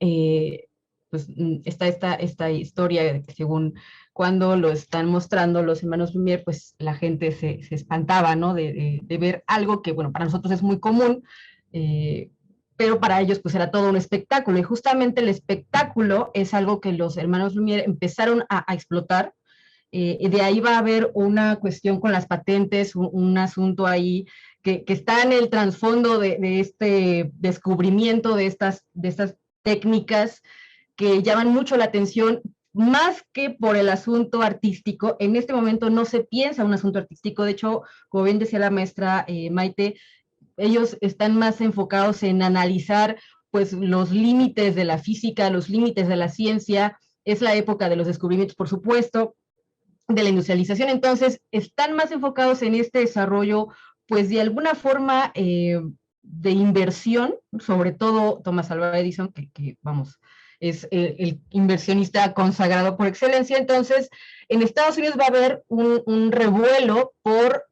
pues está esta historia de que según cuando lo están mostrando los hermanos Lumière, pues la gente se espantaba, ¿no? De ver algo que, bueno, para nosotros es muy común, pero para ellos pues era todo un espectáculo, y justamente el espectáculo es algo que los hermanos Lumière empezaron a explotar. De ahí va a haber una cuestión con las patentes, un asunto ahí que está en el trasfondo de este descubrimiento de estas técnicas que llaman mucho la atención, más que por el asunto artístico. En este momento no se piensa un asunto artístico, de hecho, como bien decía la maestra Maite, ellos están más enfocados en analizar pues los límites de la física, los límites de la ciencia. Es la época de los descubrimientos, por supuesto, de la industrialización. Entonces están más enfocados en este desarrollo, pues de alguna forma de inversión, sobre todo Thomas Alva Edison, que vamos, es el inversionista consagrado por excelencia. Entonces en Estados Unidos va a haber un revuelo por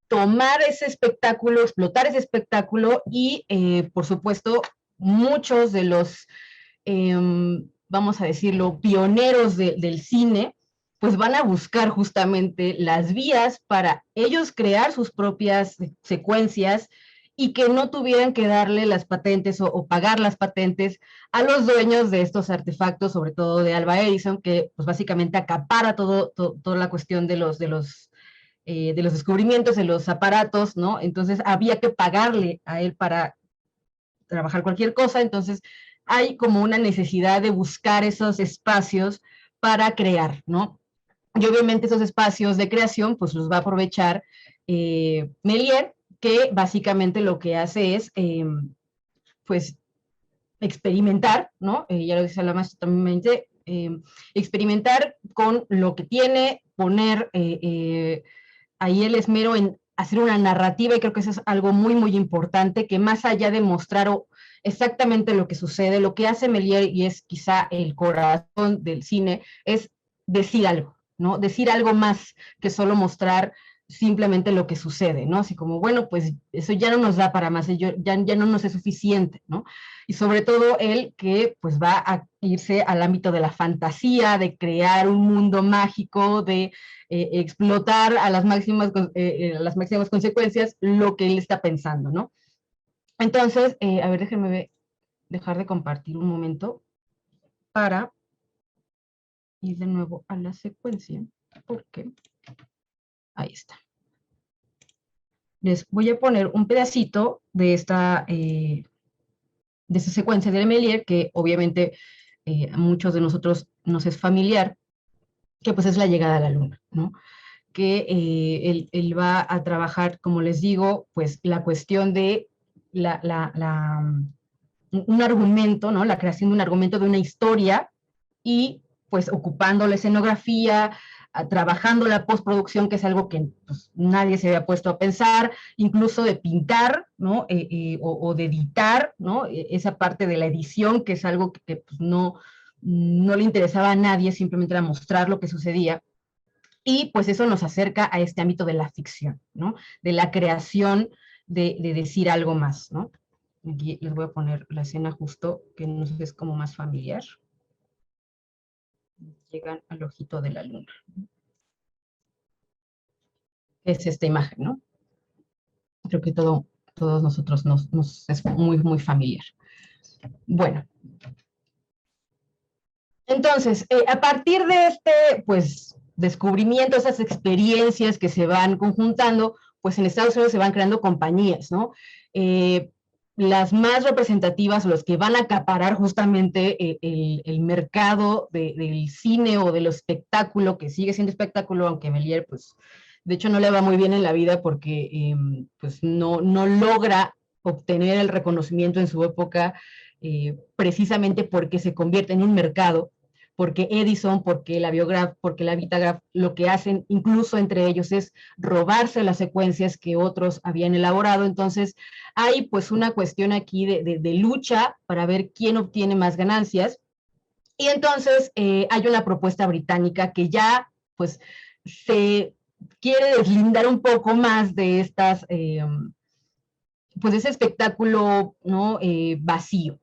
tomar ese espectáculo, explotar ese espectáculo, y por supuesto muchos de los vamos a decirlo, pioneros del cine, pues van a buscar justamente las vías para ellos crear sus propias secuencias y que no tuvieran que darle las patentes o pagar las patentes a los dueños de estos artefactos, sobre todo de Alva Edison, que pues básicamente acapara toda la cuestión de los descubrimientos, de los aparatos, ¿no? Entonces había que pagarle a él para trabajar cualquier cosa, entonces hay como una necesidad de buscar esos espacios para crear, ¿no? Y obviamente esos espacios de creación, pues los va a aprovechar Méliès, que básicamente lo que hace es, pues, experimentar, ¿no? Ya lo dice la maestra también, experimentar con lo que tiene, poner ahí el esmero en hacer una narrativa, y creo que eso es algo muy, muy importante, que más allá de mostrar exactamente lo que sucede, lo que hace Méliès, y es quizá el corazón del cine, es decir algo, ¿no? Decir algo más que solo mostrar simplemente lo que sucede, ¿no? Así como, bueno, pues eso ya no nos da para más, ya no nos es suficiente, ¿no? Y sobre todo él que pues va a irse al ámbito de la fantasía, de crear un mundo mágico, de explotar a las máximas consecuencias lo que él está pensando, ¿no? Entonces, a ver, déjenme dejar de compartir un momento para ir de nuevo a la secuencia, porque ahí está. Les voy a poner un pedacito de esta secuencia de Méliès, que obviamente a muchos de nosotros nos es familiar, que pues es la llegada a la luna, ¿no? Que él va a trabajar, como les digo, pues la cuestión de un argumento, ¿no? La creación de un argumento, de una historia, y pues ocupando la escenografía, trabajando la postproducción, que es algo que pues, nadie se había puesto a pensar, incluso de pintar, ¿no? O de editar, ¿no? Esa parte de la edición, que es algo que pues, no le interesaba a nadie, simplemente era mostrar lo que sucedía. Y pues eso nos acerca a este ámbito de la ficción, ¿no? De la creación de decir algo más, ¿no? Aquí les voy a poner la escena justo, que nos es como más familiar. Llegan al ojito de la luna. Es esta imagen, ¿no? Creo que todos nosotros nos es muy, muy familiar. Bueno. Entonces, a partir de este, pues, descubrimiento, esas experiencias que se van conjuntando, pues en Estados Unidos se van creando compañías, ¿no? Las más representativas, los que van a acaparar justamente el mercado del cine o del espectáculo, que sigue siendo espectáculo, aunque Méliès, pues, de hecho no le va muy bien en la vida porque pues no logra obtener el reconocimiento en su época, precisamente porque se convierte en un mercado, porque Edison, porque la Biograph, porque la Vitagraph, lo que hacen incluso entre ellos es robarse las secuencias que otros habían elaborado. Entonces hay pues una cuestión aquí de lucha para ver quién obtiene más ganancias. Y entonces hay una propuesta británica que ya pues se quiere deslindar un poco más de estas, pues ese espectáculo, ¿no? Vacío.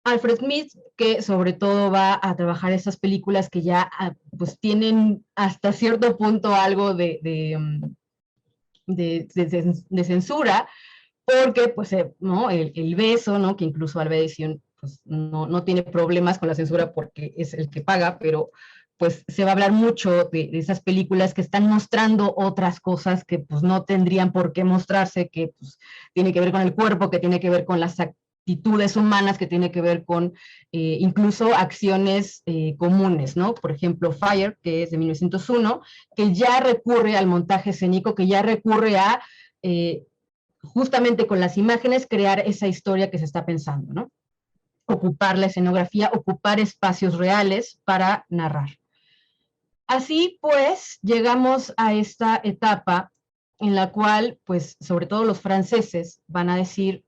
Alfred Smith, que sobre todo va a trabajar esas películas que ya pues tienen hasta cierto punto algo de censura, porque pues ¿no? el beso, ¿no? Que incluso Alva Edison pues, no tiene problemas con la censura porque es el que paga, pero pues se va a hablar mucho de esas películas que están mostrando otras cosas que pues no tendrían por qué mostrarse, que pues tiene que ver con el cuerpo, que tiene que ver con las actitudes humanas, que tiene que ver con incluso acciones comunes, ¿no? Por ejemplo, Fire, que es de 1901, que ya recurre al montaje escénico, que ya recurre a justamente con las imágenes crear esa historia que se está pensando, ¿no? Ocupar la escenografía, ocupar espacios reales para narrar. Así pues, llegamos a esta etapa en la cual, pues, sobre todo los franceses van a decir,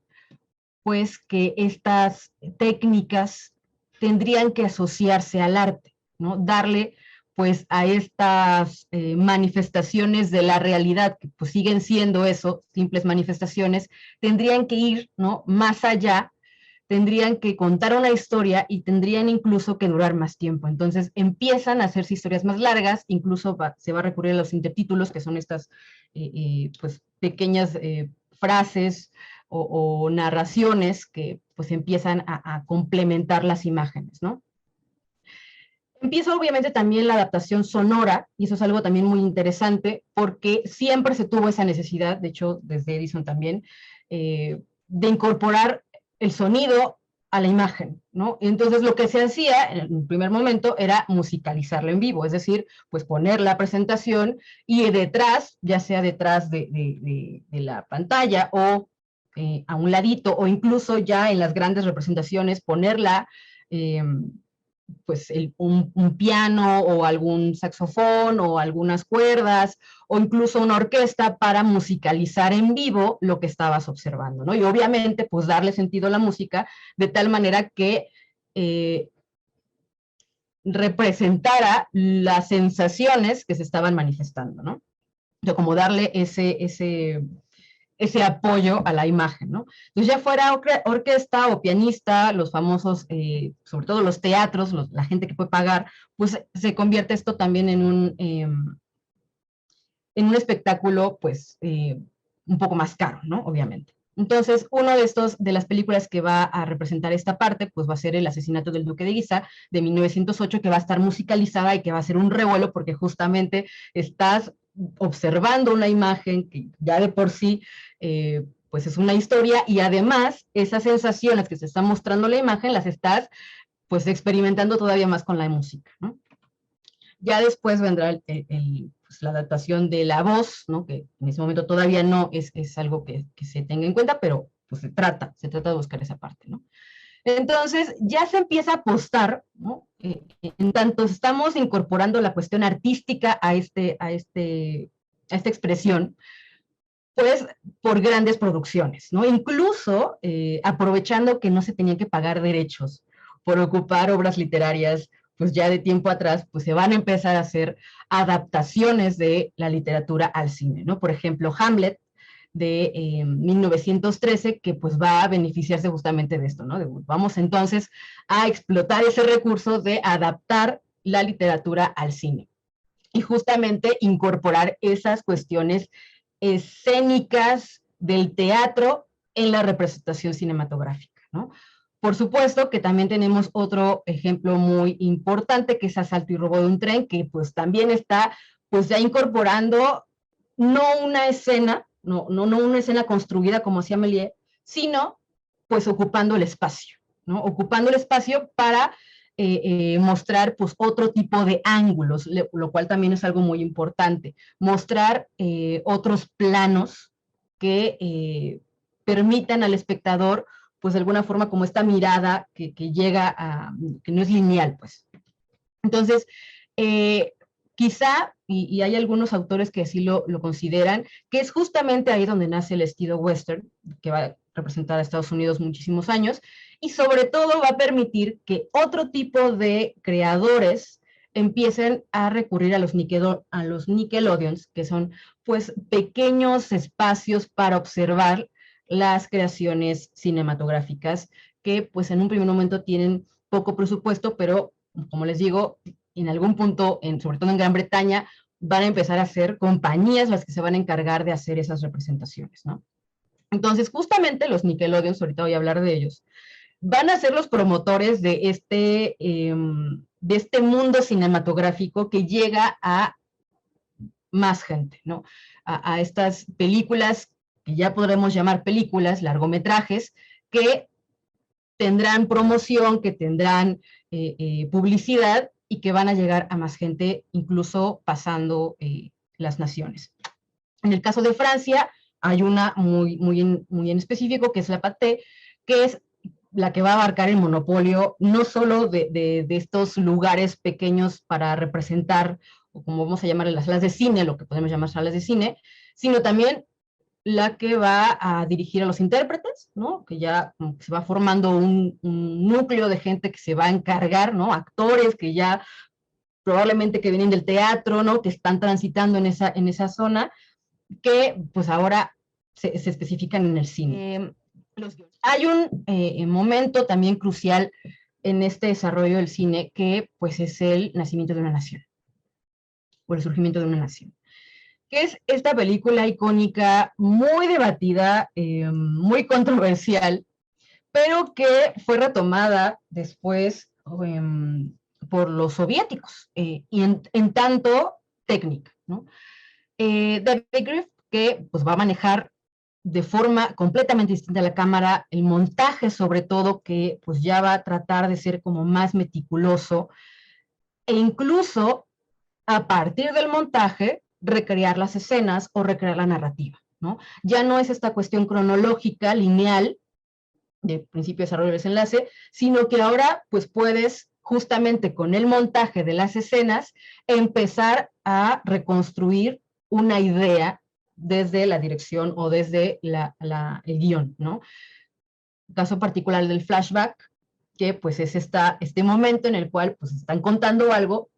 pues, que estas técnicas tendrían que asociarse al arte, ¿no? Darle, pues, a estas manifestaciones de la realidad, que pues siguen siendo eso, simples manifestaciones, tendrían que ir, ¿no? Más allá, tendrían que contar una historia y tendrían incluso que durar más tiempo. Entonces empiezan a hacerse historias más largas, incluso se va a recurrir a los intertítulos, que son estas pues pequeñas frases o narraciones que pues empiezan a complementar las imágenes, ¿no? Empieza obviamente también la adaptación sonora, y eso es algo también muy interesante, porque siempre se tuvo esa necesidad, de hecho desde Edison también, de incorporar el sonido a la imagen, ¿no? Entonces lo que se hacía en un primer momento era musicalizarla en vivo, es decir, pues poner la presentación y detrás, ya sea detrás de la pantalla o a un ladito, o incluso ya en las grandes representaciones ponerla pues un piano o algún saxofón o algunas cuerdas o incluso una orquesta para musicalizar en vivo lo que estabas observando, ¿no? Y obviamente pues darle sentido a la música de tal manera que representara las sensaciones que se estaban manifestando, ¿no? O sea, como darle ese apoyo a la imagen, ¿no? Entonces ya fuera orquesta o pianista, los famosos, sobre todo los teatros, la gente que puede pagar, pues se convierte esto también en un espectáculo, pues, un poco más caro, ¿no? Obviamente. Entonces, uno de las películas que va a representar esta parte, pues va a ser El asesinato del Duque de Guisa, de 1908, que va a estar musicalizada y que va a ser un revuelo, porque justamente estás observando una imagen que ya de por sí, pues es una historia, y además esas sensaciones que se están mostrando en la imagen, las estás, pues, experimentando todavía más con la música, ¿no? Ya después vendrá pues, la adaptación de la voz, ¿no? Que en ese momento todavía no es algo que se tenga en cuenta, pero pues se trata de buscar esa parte, ¿no? Entonces ya se empieza a apostar, ¿no? En tanto estamos incorporando la cuestión artística a esta expresión, pues por grandes producciones, ¿no? Incluso aprovechando que no se tenían que pagar derechos por ocupar obras literarias, pues ya de tiempo atrás, pues se van a empezar a hacer adaptaciones de la literatura al cine, ¿no? Por ejemplo, Hamlet, de 1913, que pues va a beneficiarse justamente de esto, ¿no? Vamos entonces a explotar ese recurso de adaptar la literatura al cine y justamente incorporar esas cuestiones escénicas del teatro en la representación cinematográfica, ¿no? Por supuesto que también tenemos otro ejemplo muy importante, que es Asalto y robo de un tren, que pues también está pues ya incorporando no una escena, no una escena construida como hacía Méliès, sino pues ocupando el espacio, ¿no? Ocupando el espacio para mostrar pues otro tipo de ángulos, lo cual también es algo muy importante, mostrar otros planos que permitan al espectador pues de alguna forma como esta mirada que llega a, que no es lineal, pues. Entonces, quizá, y hay algunos autores que así lo consideran, que es justamente ahí donde nace el estilo western, que va a representar a Estados Unidos muchísimos años, y sobre todo va a permitir que otro tipo de creadores empiecen a recurrir a los Nickelodeons, que son pues pequeños espacios para observar las creaciones cinematográficas que pues en un primer momento tienen poco presupuesto, pero como les digo, en algún punto, sobre todo en Gran Bretaña, van a empezar a ser compañías las que se van a encargar de hacer esas representaciones, ¿no? Entonces, justamente los Nickelodeons, ahorita voy a hablar de ellos, van a ser los promotores de este mundo cinematográfico que llega a más gente, ¿no? A estas películas que ya podremos llamar películas, largometrajes, que tendrán promoción, que tendrán publicidad y que van a llegar a más gente, incluso pasando las naciones. En el caso de Francia, hay una muy en específico, que es la Pathé, que es la que va a abarcar el monopolio, no solo de estos lugares pequeños para representar, o como vamos a llamar las salas de cine, lo que podemos llamar salas de cine, sino también la que va a dirigir a los intérpretes, ¿no? Que ya se va formando un núcleo de gente que se va a encargar, ¿no? Actores que ya probablemente que vienen del teatro, ¿no? Que están transitando en esa zona, que pues ahora se especifican en el cine. Hay un momento también crucial en este desarrollo del cine que pues es el nacimiento de una nación, o el surgimiento de una nación. que es esta película icónica, muy debatida, muy controversial, pero que fue retomada después por los soviéticos, y en tanto técnica, ¿no? David Griff, que pues va a manejar de forma completamente distinta a la cámara, el montaje sobre todo, que pues ya va a tratar de ser como más meticuloso, e incluso a partir del montaje recrear las escenas o recrear la narrativa, ¿no? Ya no es esta cuestión cronológica, lineal, de principio, desarrollo, desenlace, sino que ahora pues puedes justamente con el montaje de las escenas empezar a reconstruir una idea desde la dirección o desde el guión, ¿no? Caso particular del flashback, que pues es este momento en el cual pues están contando algo,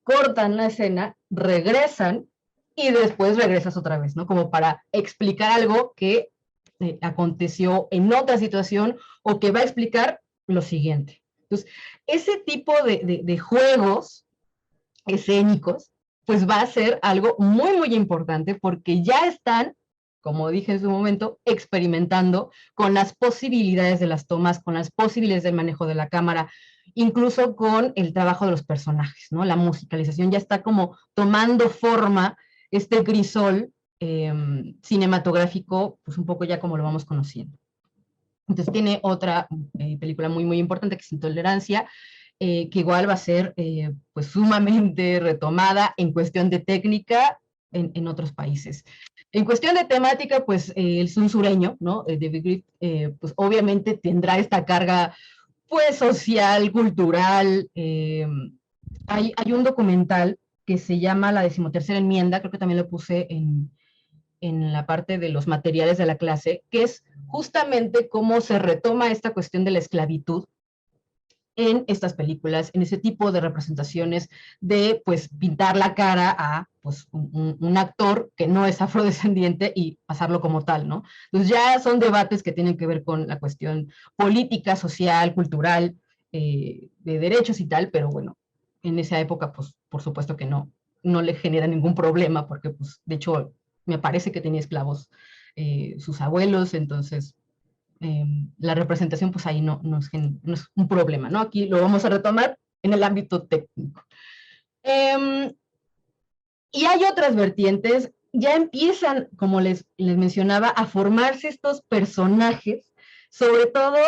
cortan la escena, regresan y después regresas otra vez, ¿no? Como para explicar algo que aconteció en otra situación o que va a explicar lo siguiente. Entonces, ese tipo de juegos escénicos, pues va a ser algo muy, muy importante porque ya están, como dije en su momento, experimentando con las posibilidades de las tomas, con las posibilidades del manejo de la cámara, incluso con el trabajo de los personajes, ¿no? La musicalización ya está como tomando forma, este crisol cinematográfico, pues un poco ya como lo vamos conociendo. Entonces tiene otra película muy, muy importante que es Intolerancia, que igual va a ser pues sumamente retomada en cuestión de técnica en otros países. En cuestión de temática, pues el Sun sureño, ¿no? David Griff, pues obviamente tendrá esta carga pues social, cultural. Hay un documental que se llama La 13ª Enmienda, creo que también lo puse en la parte de los materiales de la clase, que es justamente cómo se retoma esta cuestión de la esclavitud en estas películas, en ese tipo de representaciones de, pues, pintar la cara a, pues, un actor que no es afrodescendiente y pasarlo como tal, ¿no? Entonces ya son debates que tienen que ver con la cuestión política, social, cultural, de derechos y tal, pero bueno, en esa época, pues, por supuesto que no le genera ningún problema, porque, pues, de hecho, me parece que tenía esclavos sus abuelos, entonces la representación pues ahí no es un problema, ¿no? Aquí lo vamos a retomar en el ámbito técnico. Y hay otras vertientes, ya empiezan, como les mencionaba, a formarse estos personajes, sobre todo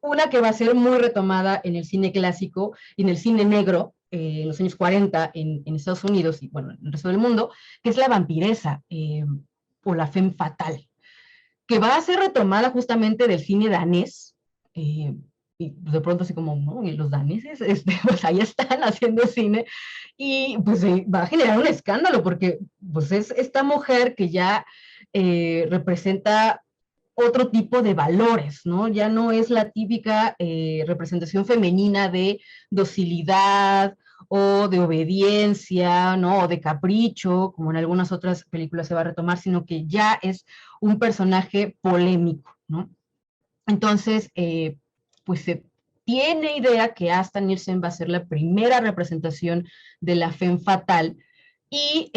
una que va a ser muy retomada en el cine clásico y en el cine negro, en los años 40 en Estados Unidos y bueno, en el resto del mundo, que es la vampiresa o la femme fatale, que va a ser retomada justamente del cine danés, y de pronto así como, ¿no? Y los daneses, pues ahí están haciendo cine, y pues va a generar un escándalo, porque pues es esta mujer que ya representa otro tipo de valores, ¿no? Ya no es la típica representación femenina de docilidad o de obediencia, ¿no? O de capricho, como en algunas otras películas se va a retomar, sino que ya es un personaje polémico, ¿no? Entonces, pues se tiene idea que Asta Nielsen va a ser la primera representación de la femme fatale, y,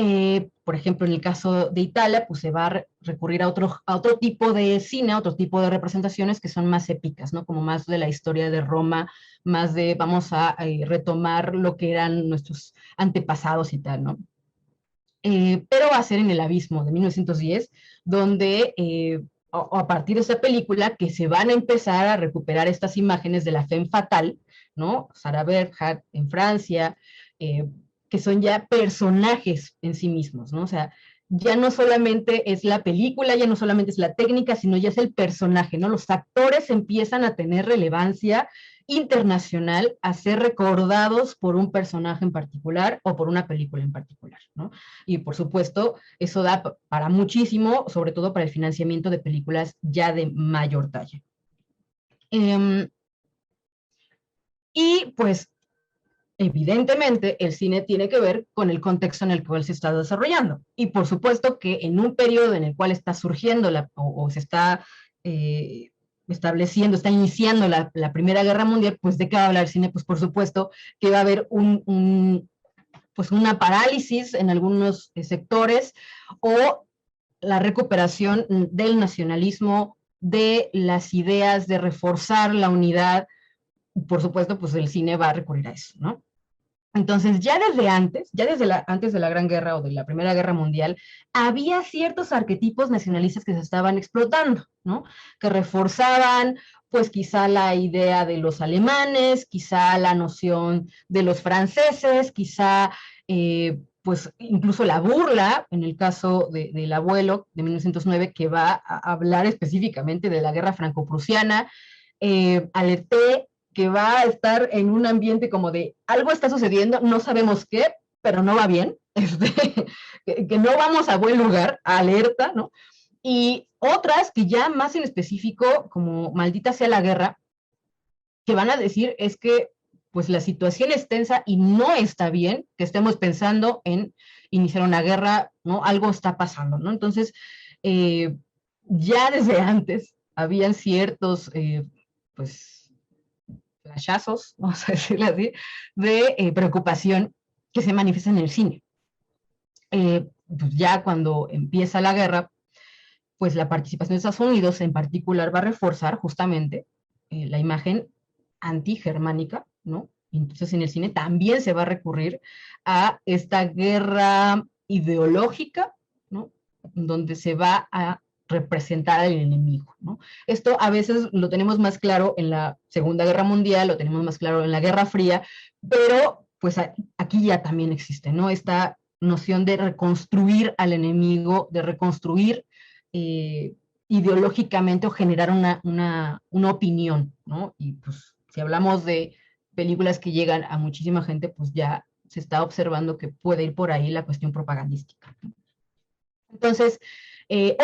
por ejemplo, en el caso de Italia, pues se va a recurrir a otro tipo de cine, a otro tipo de representaciones que son más épicas, ¿no? Como más de la historia de Roma, más de vamos a retomar lo que eran nuestros antepasados y tal, ¿no? Pero va a ser en El Abismo de 1910, donde a partir de esa película que se van a empezar a recuperar estas imágenes de la femme fatale, ¿no? Sarah Bernhardt en Francia, que son ya personajes en sí mismos, ¿no? O sea, ya no solamente es la película, ya no solamente es la técnica, sino ya es el personaje, ¿no? Los actores empiezan a tener relevancia internacional, a ser recordados por un personaje en particular o por una película en particular, ¿no? Y por supuesto, eso da para muchísimo, sobre todo para el financiamiento de películas ya de mayor talla. Y pues, evidentemente, el cine tiene que ver con el contexto en el cual se está desarrollando. Y por supuesto que en un periodo en el cual está surgiendo o se está estableciendo, está iniciando la Primera Guerra Mundial, pues ¿de qué va a hablar el cine? Pues por supuesto que va a haber pues una parálisis en algunos sectores, o la recuperación del nacionalismo, de las ideas de reforzar la unidad. Por supuesto, pues el cine va a recurrir a eso, ¿no? Entonces, ya desde antes, antes de la Gran Guerra o de la Primera Guerra Mundial, había ciertos arquetipos nacionalistas que se estaban explotando, ¿no? Que reforzaban, pues quizá la idea de los alemanes, quizá la noción de los franceses, quizá, pues incluso la burla, en el caso del abuelo de 1909, que va a hablar específicamente de la guerra franco-prusiana, alerté que va a estar en un ambiente como de algo está sucediendo, no sabemos qué, pero no va bien, que no vamos a buen lugar, alerta, ¿no? Y otras que ya más en específico, como Maldita sea la guerra, que van a decir es que pues la situación es tensa y no está bien que estemos pensando en iniciar una guerra, ¿no? Algo está pasando, ¿no? Entonces, ya desde antes habían ciertos, pues, flashazos, vamos a decirlo así, de preocupación que se manifiesta en el cine. Pues ya cuando empieza la guerra, pues la participación de Estados Unidos en particular va a reforzar justamente la imagen antigermánica, ¿no? Entonces en el cine también se va a recurrir a esta guerra ideológica, ¿no? Donde se va a representar al enemigo, ¿no? Esto a veces lo tenemos más claro en la Segunda Guerra Mundial, lo tenemos más claro en la Guerra Fría, pero pues aquí ya también existe, ¿no? Esta noción de reconstruir al enemigo, de reconstruir ideológicamente o generar una opinión, ¿no? Y pues si hablamos de películas que llegan a muchísima gente, pues ya se está observando que puede ir por ahí la cuestión propagandística. Entonces,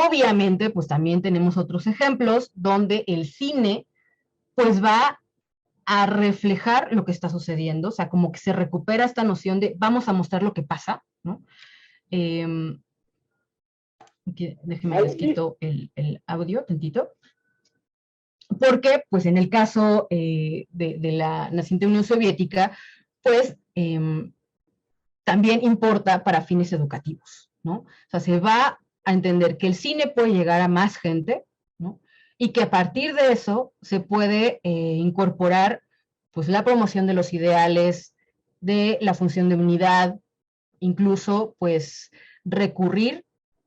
obviamente, pues también tenemos otros ejemplos donde el cine, pues va a reflejar lo que está sucediendo, o sea, como que se recupera esta noción de vamos a mostrar lo que pasa, ¿no? Déjenme les quito el audio tantito. Porque, pues, en el caso de la naciente Unión Soviética, pues, también importa para fines educativos, ¿no? O sea, se va a entender que el cine puede llegar a más gente, ¿no? Y que a partir de eso se puede incorporar, pues, la promoción de los ideales, de la función de unidad, incluso, pues, recurrir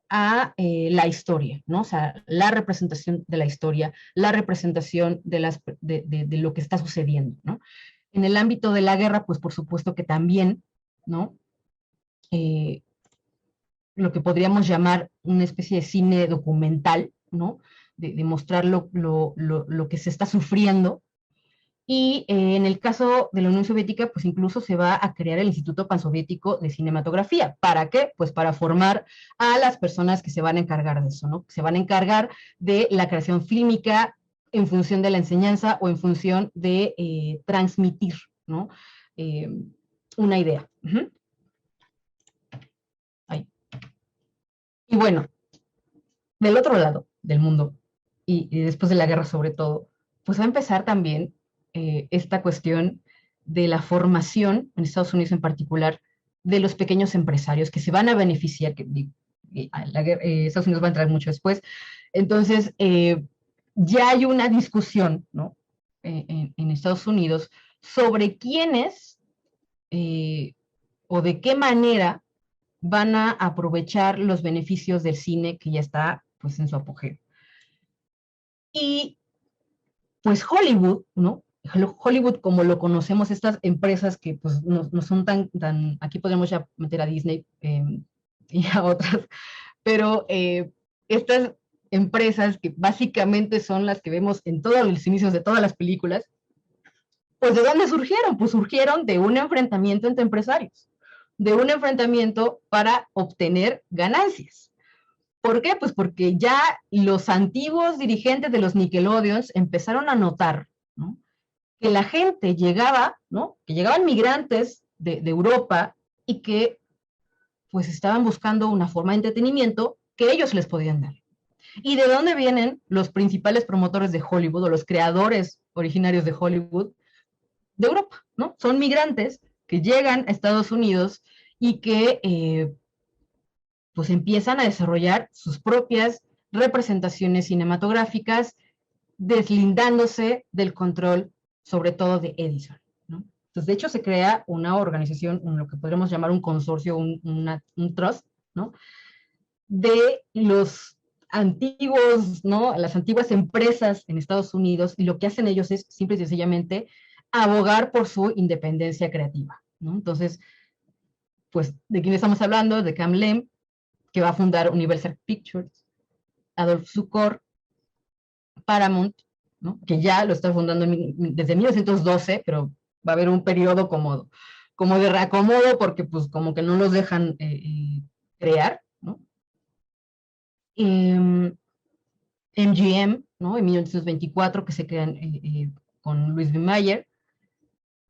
a la historia, ¿no? O sea, la representación de la historia, la representación de lo que está sucediendo, ¿no? En el ámbito de la guerra, pues por supuesto que también, ¿no? Lo que podríamos llamar una especie de cine documental, ¿no? De mostrar lo que se está sufriendo. Y en el caso de la Unión Soviética, pues incluso se va a crear el Instituto Pansoviético de Cinematografía. ¿Para qué? Pues para formar a las personas que se van a encargar de eso, ¿no? Se van a encargar de la creación fílmica en función de la enseñanza o en función de transmitir, ¿no? Una idea. Ahí. Y bueno, del otro lado del mundo, y después de la guerra sobre todo, pues va a empezar también esta cuestión de la formación, en Estados Unidos en particular, de los pequeños empresarios que se van a beneficiar, Estados Unidos va a entrar mucho después. Entonces, ya hay una discusión, ¿no? En Estados Unidos sobre quiénes o de qué manera van a aprovechar los beneficios del cine que ya está, pues, en su apogeo. Y, pues, Hollywood, ¿no? Hollywood, como lo conocemos, estas empresas que pues no son tan, aquí podemos ya meter a Disney y a otras, pero estas empresas que básicamente son las que vemos en todos los inicios de todas las películas, pues ¿de dónde surgieron? Pues surgieron de un enfrentamiento entre empresarios, de un enfrentamiento para obtener ganancias. ¿Por qué? Pues porque ya los antiguos dirigentes de los Nickelodeons empezaron a notar, ¿no? Que la gente llegaba, ¿no? Que llegaban migrantes de Europa y que pues estaban buscando una forma de entretenimiento que ellos les podían dar. ¿Y de dónde vienen los principales promotores de Hollywood o los creadores originarios de Hollywood? De Europa, ¿no? Son migrantes que llegan a Estados Unidos y que pues empiezan a desarrollar sus propias representaciones cinematográficas, deslindándose del control, sobre todo de Edison, ¿no? Entonces, de hecho, se crea una organización, lo que podríamos llamar un consorcio, un trust, ¿no? De los antiguos, ¿no? Las antiguas empresas en Estados Unidos, y lo que hacen ellos es simple y sencillamente abogar por su independencia creativa, ¿no? Entonces, pues, ¿de quién estamos hablando? De Cam Lem, que va a fundar Universal Pictures, Adolf Zukor, Paramount, ¿no? Que ya lo está fundando desde 1912, pero va a haber un periodo como de reacomodo, porque pues como que no los dejan crear, ¿no? MGM, ¿no? En 1924, que se crean con Louis B. Mayer,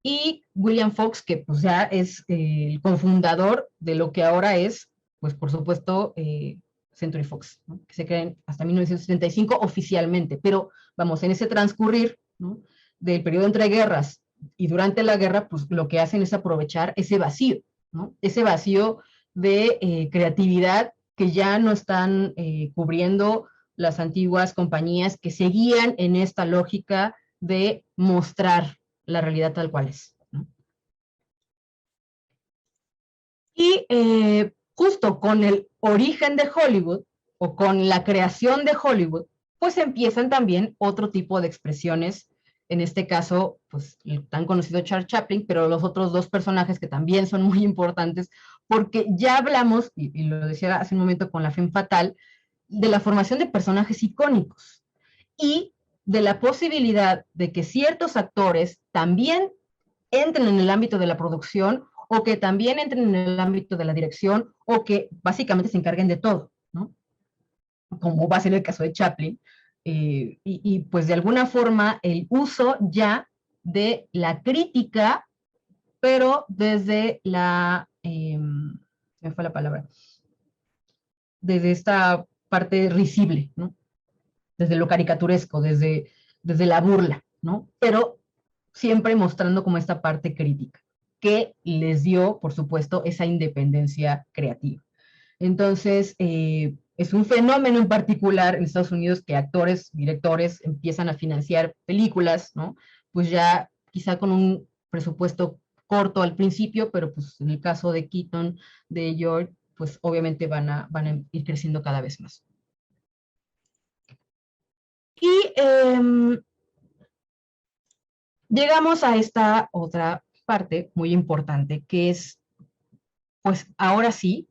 y William Fox, que pues ya es el cofundador de lo que ahora es, pues por supuesto, Century Fox, ¿no? Que se crean hasta 1975 oficialmente, pero vamos, en ese transcurrir, ¿no? Del periodo entre guerras y durante la guerra, pues lo que hacen es aprovechar ese vacío, ¿no? Ese vacío de creatividad que ya no están cubriendo las antiguas compañías que seguían en esta lógica de mostrar la realidad tal cual es, ¿no? Y justo con el origen de Hollywood, o con la creación de Hollywood, pues empiezan también otro tipo de expresiones, en este caso, pues el tan conocido Charles Chaplin, pero los otros dos personajes que también son muy importantes, porque ya hablamos, y lo decía hace un momento con la Femme Fatale, de la formación de personajes icónicos, y de la posibilidad de que ciertos actores también entren en el ámbito de la producción, o que también entren en el ámbito de la dirección, o que básicamente se encarguen de todo, ¿no? Como va a ser el caso de Chaplin, y pues de alguna forma el uso ya de la crítica, pero desde me fue la palabra, desde esta parte risible, ¿no? Desde lo caricaturesco, desde la burla, ¿no? Pero siempre mostrando como esta parte crítica, que les dio, por supuesto, esa independencia creativa. Entonces, es un fenómeno en particular en Estados Unidos que actores, directores empiezan a financiar películas, ¿no? Pues ya quizá con un presupuesto corto al principio, pero pues en el caso de Keaton, de George, pues obviamente van a ir creciendo cada vez más. Y llegamos a esta otra parte muy importante, que es, pues ahora sí,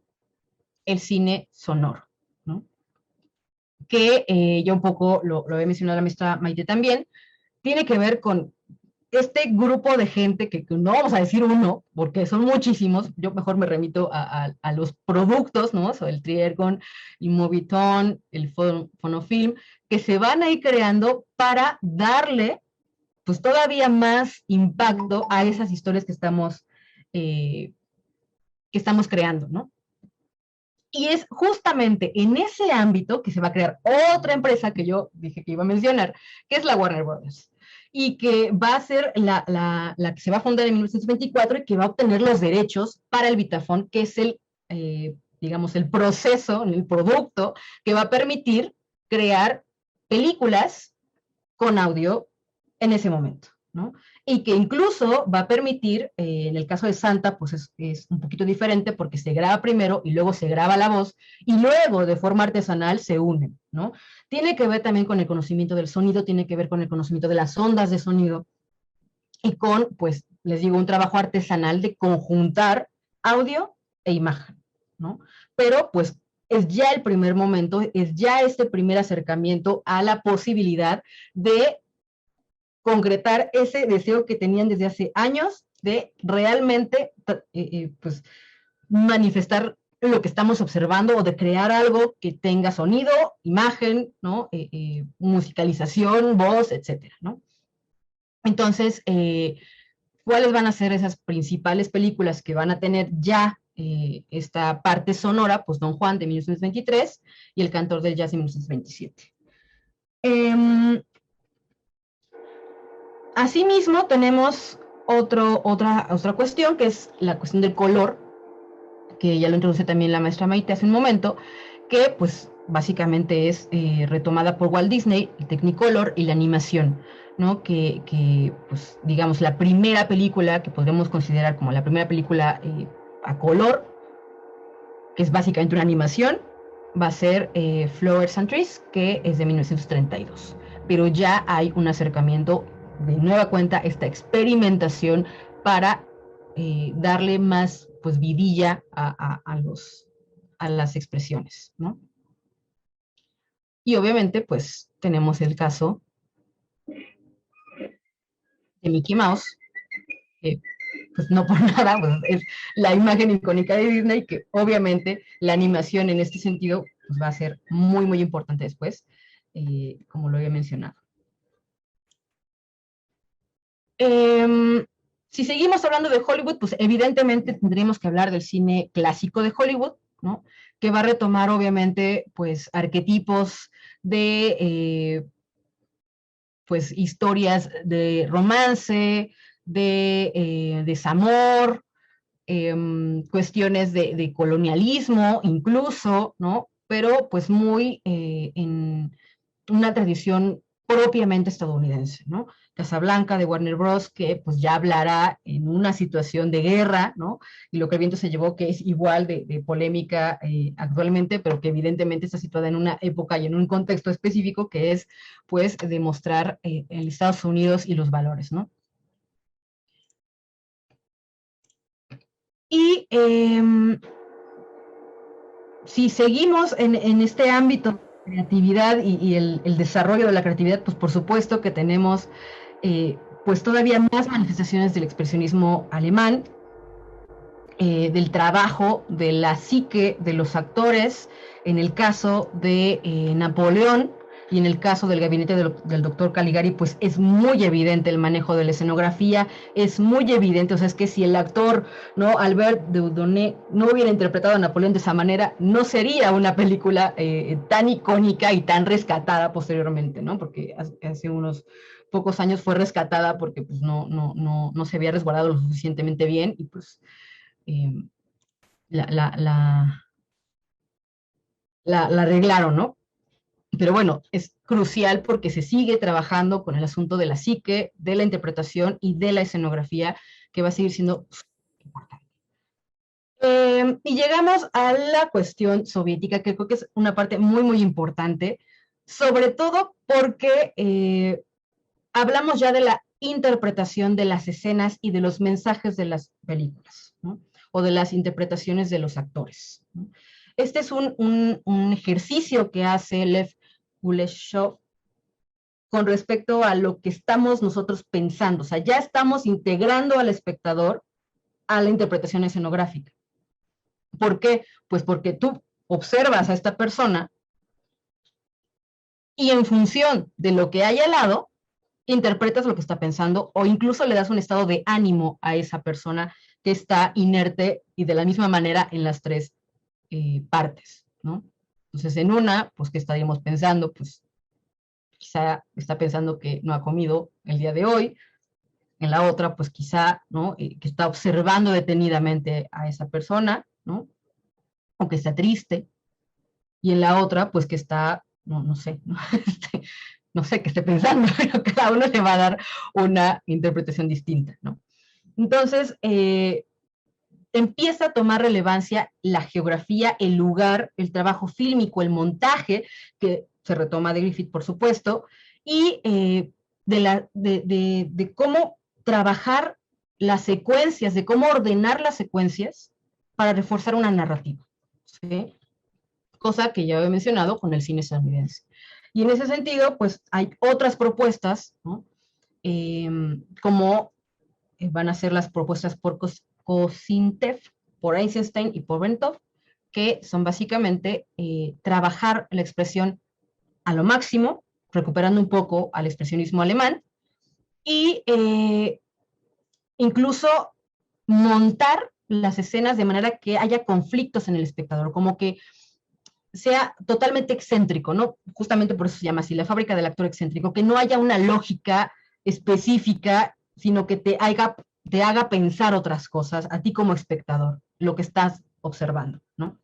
el cine sonoro, ¿no? Que ya un poco lo había mencionado la maestra Maite también, tiene que ver con este grupo de gente que no vamos a decir uno, porque son muchísimos, yo mejor me remito a los productos, ¿no? O sea, el Triergon, el Movietone, el Fonofilm, que se van a ir creando para darle pues todavía más impacto a esas historias que estamos creando, ¿no? Y es justamente en ese ámbito que se va a crear otra empresa que yo dije que iba a mencionar, que es la Warner Brothers, y que va a ser la que se va a fundar en 1924 y que va a obtener los derechos para el Vitaphone, que es digamos, el proceso, el producto que va a permitir crear películas con audio en ese momento, ¿no? Y que incluso va a permitir, en el caso de Santa, pues es un poquito diferente porque se graba primero y luego se graba la voz y luego de forma artesanal se unen, ¿no? Tiene que ver también con el conocimiento del sonido, tiene que ver con el conocimiento de las ondas de sonido y con, pues, les digo, un trabajo artesanal de conjuntar audio e imagen, ¿no? Pero, pues, es ya el primer momento, es ya este primer acercamiento a la posibilidad de concretar ese deseo que tenían desde hace años de realmente pues, manifestar lo que estamos observando o de crear algo que tenga sonido, imagen, ¿no? Musicalización, voz, etcétera, ¿no? Entonces, ¿cuáles van a ser esas principales películas que van a tener ya esta parte sonora? Pues Don Juan de 1923 y El Cantor del Jazz de 1927. Asimismo, tenemos otra cuestión, que es la cuestión del color, que ya lo introduce también la maestra Maite hace un momento, que pues básicamente es retomada por Walt Disney, el Technicolor y la animación, ¿no? Que pues digamos la primera película que podríamos considerar como la primera película a color, que es básicamente una animación, va a ser Flowers and Trees, que es de 1932. Pero ya hay un acercamiento de nueva cuenta, esta experimentación para darle más pues vidilla a las expresiones, ¿no? Y obviamente pues tenemos el caso de Mickey Mouse, que pues no por nada, pues es la imagen icónica de Disney, que obviamente la animación en este sentido pues, va a ser muy, muy importante después, como lo había mencionado. Si seguimos hablando de Hollywood, pues evidentemente tendríamos que hablar del cine clásico de Hollywood, ¿no? Que va a retomar obviamente pues arquetipos de pues historias de romance, de desamor, cuestiones de colonialismo incluso, ¿no? Pero pues muy en una tradición propiamente estadounidense, ¿no? Casablanca de Warner Bros., que pues ya hablará en una situación de guerra, ¿no? Y lo que el viento se llevó, que es igual de polémica actualmente, pero que evidentemente está situada en una época y en un contexto específico, que es pues demostrar el Estados Unidos y los valores, ¿no? Y si seguimos en este ámbito de creatividad y el desarrollo de la creatividad, pues por supuesto que tenemos pues todavía más manifestaciones del expresionismo alemán, del trabajo de la psique de los actores, en el caso de Napoleón y en el caso del gabinete del doctor Caligari, pues es muy evidente el manejo de la escenografía, es muy evidente, o sea, es que si el actor, ¿no? Albert Dieudonné no hubiera interpretado a Napoleón de esa manera, no sería una película tan icónica y tan rescatada posteriormente, ¿no? Porque hace unos pocos años fue rescatada porque pues, no se había resguardado lo suficientemente bien y pues la arreglaron, ¿no? Pero bueno, es crucial porque se sigue trabajando con el asunto de la psique, de la interpretación y de la escenografía, que va a seguir siendo importante. Y llegamos a la cuestión soviética, que creo que es una parte muy, muy importante, sobre todo porque hablamos ya de la interpretación de las escenas y de los mensajes de las películas, ¿no? O de las interpretaciones de los actores, ¿no? Este es un ejercicio que hace Lev Kuleshov con respecto a lo que estamos nosotros pensando. O sea, ya estamos integrando al espectador a la interpretación escenográfica. ¿Por qué? Pues porque tú observas a esta persona y en función de lo que hay al lado, interpretas lo que está pensando o incluso le das un estado de ánimo a esa persona que está inerte y de la misma manera en las tres partes, ¿no? Entonces, en una, pues, ¿qué estaríamos pensando? Pues, quizá está pensando que no ha comido el día de hoy. En la otra, pues, quizá, ¿no? Que está observando detenidamente a esa persona, ¿no? O que está triste. Y en la otra, pues, que está, no sé, ¿no? No sé qué esté pensando, pero cada uno le va a dar una interpretación distinta, ¿no? Entonces, empieza a tomar relevancia la geografía, el lugar, el trabajo fílmico, el montaje, que se retoma de Griffith, por supuesto, y de cómo trabajar las secuencias, de cómo ordenar las secuencias para reforzar una narrativa, ¿sí? Cosa que ya he mencionado con el cine estadounidense. Y en ese sentido, pues hay otras propuestas, ¿no? Como van a ser las propuestas por Kosintev, por Eisenstein y por Bentov, que son básicamente trabajar la expresión a lo máximo, recuperando un poco al expresionismo alemán, y incluso montar las escenas de manera que haya conflictos en el espectador, como que sea totalmente excéntrico, ¿no? Justamente por eso se llama así, la fábrica del actor excéntrico, que no haya una lógica específica, sino que te haga pensar otras cosas a ti como espectador, lo que estás observando, ¿no?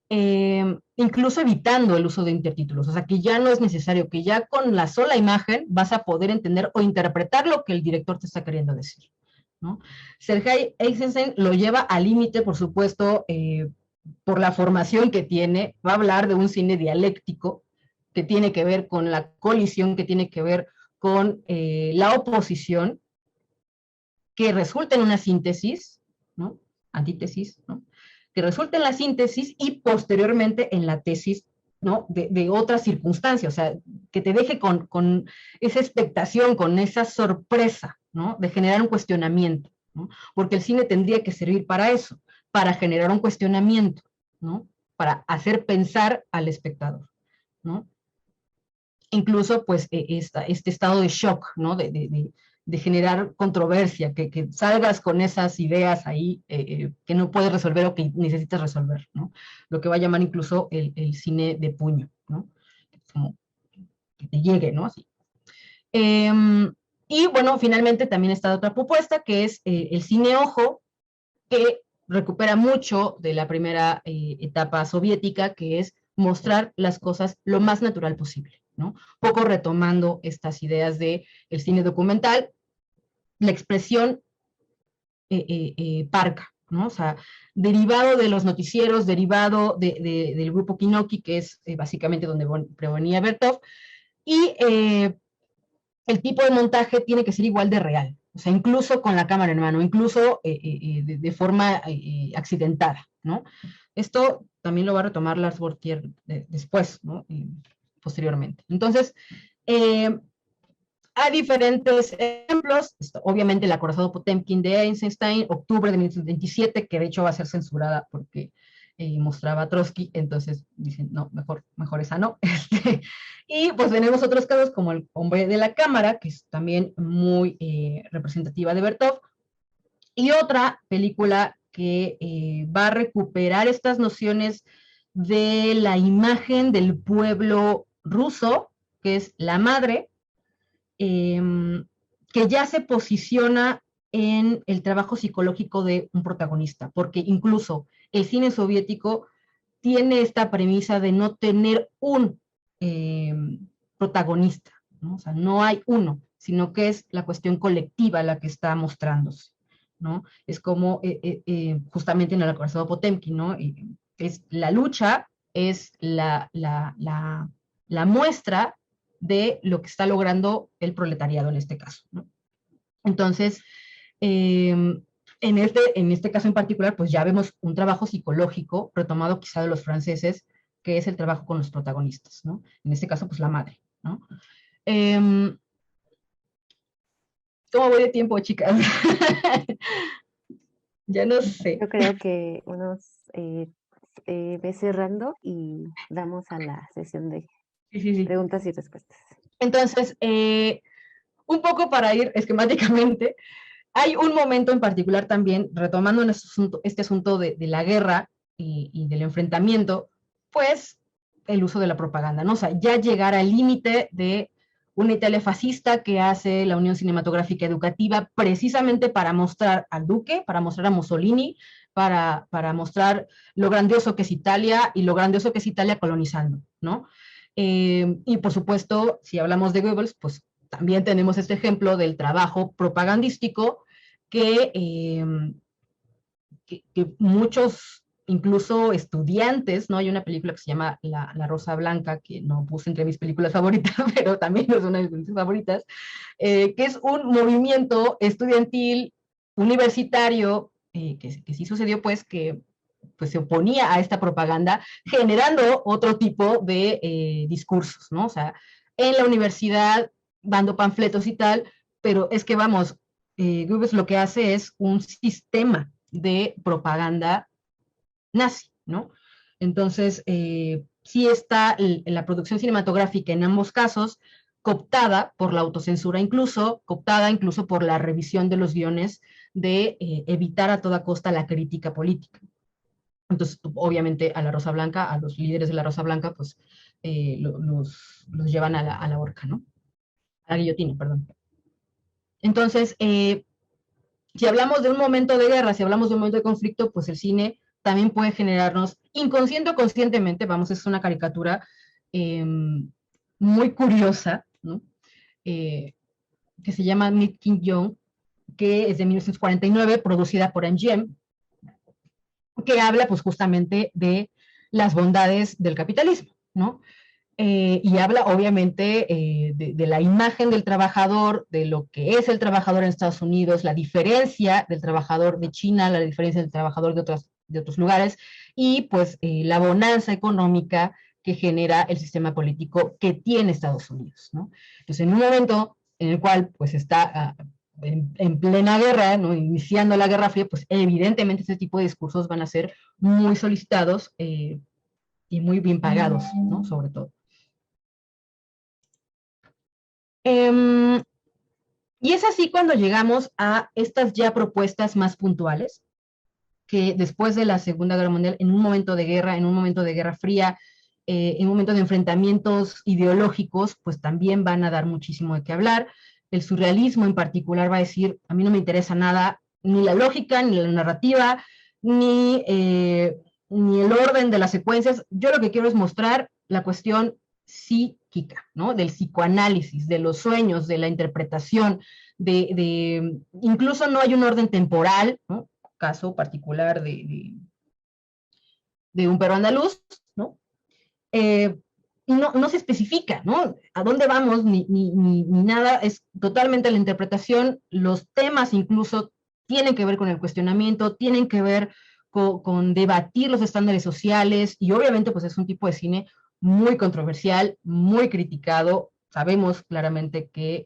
Incluso evitando el uso de intertítulos, o sea, que ya no es necesario, que ya con la sola imagen vas a poder entender o interpretar lo que el director te está queriendo decir, ¿no? Sergei Eisenstein lo lleva al límite, por supuesto, por la formación que tiene, va a hablar de un cine dialéctico, que tiene que ver con la colisión, que tiene que ver con la oposición, que resulta en una síntesis, ¿no? Antítesis, ¿no? Que resulta en la síntesis y posteriormente en la tesis, ¿no? De otras circunstancias, o sea, que te deje con esa expectación, con esa sorpresa, ¿no? De generar un cuestionamiento, ¿no? Porque el cine tendría que servir para eso, para generar un cuestionamiento, ¿no? Para hacer pensar al espectador, ¿no? Incluso, pues, este estado de shock, ¿no? De generar controversia, que salgas con esas ideas ahí que no puedes resolver o que necesitas resolver, ¿no? Lo que va a llamar incluso el cine de puño, ¿no? Como que te llegue, ¿no? Así. Y bueno, finalmente también está otra propuesta, que es el cine ojo, que recupera mucho de la primera etapa soviética, que es mostrar las cosas lo más natural posible, ¿no? Poco retomando estas ideas de el cine documental, la expresión parca, ¿no? O sea, derivado de los noticieros, derivado del grupo Kinoki, que es básicamente donde provenía Bertov, y el tipo de montaje tiene que ser igual de real, o sea, incluso con la cámara en mano, incluso de forma accidentada, ¿no? Esto también lo va a retomar Lars Bortier después, ¿no? Posteriormente. Entonces, hay diferentes ejemplos, obviamente el acorazado Potemkin de Eisenstein, octubre de 1927, que de hecho va a ser censurada porque mostraba a Trotsky, entonces dicen, no, mejor esa no. Y pues tenemos otros casos como El hombre de la cámara, que es también muy representativa de Bertov, y otra película que va a recuperar estas nociones de la imagen del pueblo ruso, que es La Madre, que ya se posiciona en el trabajo psicológico de un protagonista, porque incluso el cine soviético tiene esta premisa de no tener un protagonista, ¿no? O sea, no hay uno, sino que es la cuestión colectiva la que está mostrándose, ¿no? Es como justamente en el acorazado Potemkin, ¿no? Es la lucha, es la muestra de lo que está logrando el proletariado en este caso, ¿no? Entonces, en este caso en particular, pues ya vemos un trabajo psicológico retomado quizá de los franceses, que es el trabajo con los protagonistas, ¿no? En este caso, pues la madre, ¿no? ¿Cómo voy de tiempo, chicas? Ya no sé. Yo creo que unos ve cerrando y damos a la sesión de preguntas y respuestas. Entonces, un poco para ir esquemáticamente, hay un momento en particular también, retomando este asunto de la guerra y del enfrentamiento, pues el uso de la propaganda, ¿no? O sea, ya llegar al límite de una Italia fascista que hace la Unión Cinematográfica Educativa precisamente para mostrar al Duque, para mostrar a Mussolini, para mostrar lo grandioso que es Italia y lo grandioso que es Italia colonizando, ¿no? Y por supuesto, si hablamos de Goebbels, pues también tenemos este ejemplo del trabajo propagandístico que muchos, incluso estudiantes, ¿no? Hay una película que se llama La Rosa Blanca, que no puse entre mis películas favoritas, pero también es una de mis favoritas, que es un movimiento estudiantil universitario, que sí sucedió, pues, que pues se oponía a esta propaganda, generando otro tipo de discursos, ¿no? O sea, en la universidad, dando panfletos y tal, pero es que vamos, Goebbels lo que hace es un sistema de propaganda nazi, ¿no? Entonces, sí está la producción cinematográfica en ambos casos cooptada por la autocensura, cooptada incluso por la revisión de los guiones de evitar a toda costa la crítica política. Entonces, obviamente, a la Rosa Blanca, a los líderes de la Rosa Blanca, pues los llevan a la horca, ¿no? A la guillotina, perdón. Entonces, si hablamos de un momento de guerra, si hablamos de un momento de conflicto, pues el cine también puede generarnos, inconsciente o conscientemente, vamos, es una caricatura muy curiosa, ¿no? Que se llama Meet King Young, que es de 1949, producida por MGM, que habla pues justamente de las bondades del capitalismo, ¿no? Y habla obviamente de la imagen del trabajador, de lo que es el trabajador en Estados Unidos, la diferencia del trabajador de China, la diferencia del trabajador de otros lugares, y pues la bonanza económica que genera el sistema político que tiene Estados Unidos, ¿no? Entonces, en un momento en el cual pues está en plena guerra, ¿no? Iniciando la Guerra Fría, pues evidentemente este tipo de discursos van a ser muy solicitados y muy bien pagados, ¿no? Sobre todo. Y es así cuando llegamos a estas ya propuestas más puntuales, que después de la Segunda Guerra Mundial, en un momento de guerra, en un momento de Guerra Fría, en un momento de enfrentamientos ideológicos, pues también van a dar muchísimo de qué hablar. El surrealismo en particular va a decir, a mí no me interesa nada, ni la lógica, ni la narrativa, ni el orden de las secuencias. Yo lo que quiero es mostrar la cuestión psíquica, ¿no? Del psicoanálisis, de los sueños, de la interpretación, incluso no hay un orden temporal, ¿no? Caso particular de un perro andaluz, ¿no? Y no se especifica, ¿no? A dónde vamos, ni nada, es totalmente la interpretación. Los temas incluso tienen que ver con el cuestionamiento, tienen que ver con debatir los estándares sociales, y obviamente pues es un tipo de cine muy controversial, muy criticado. Sabemos claramente que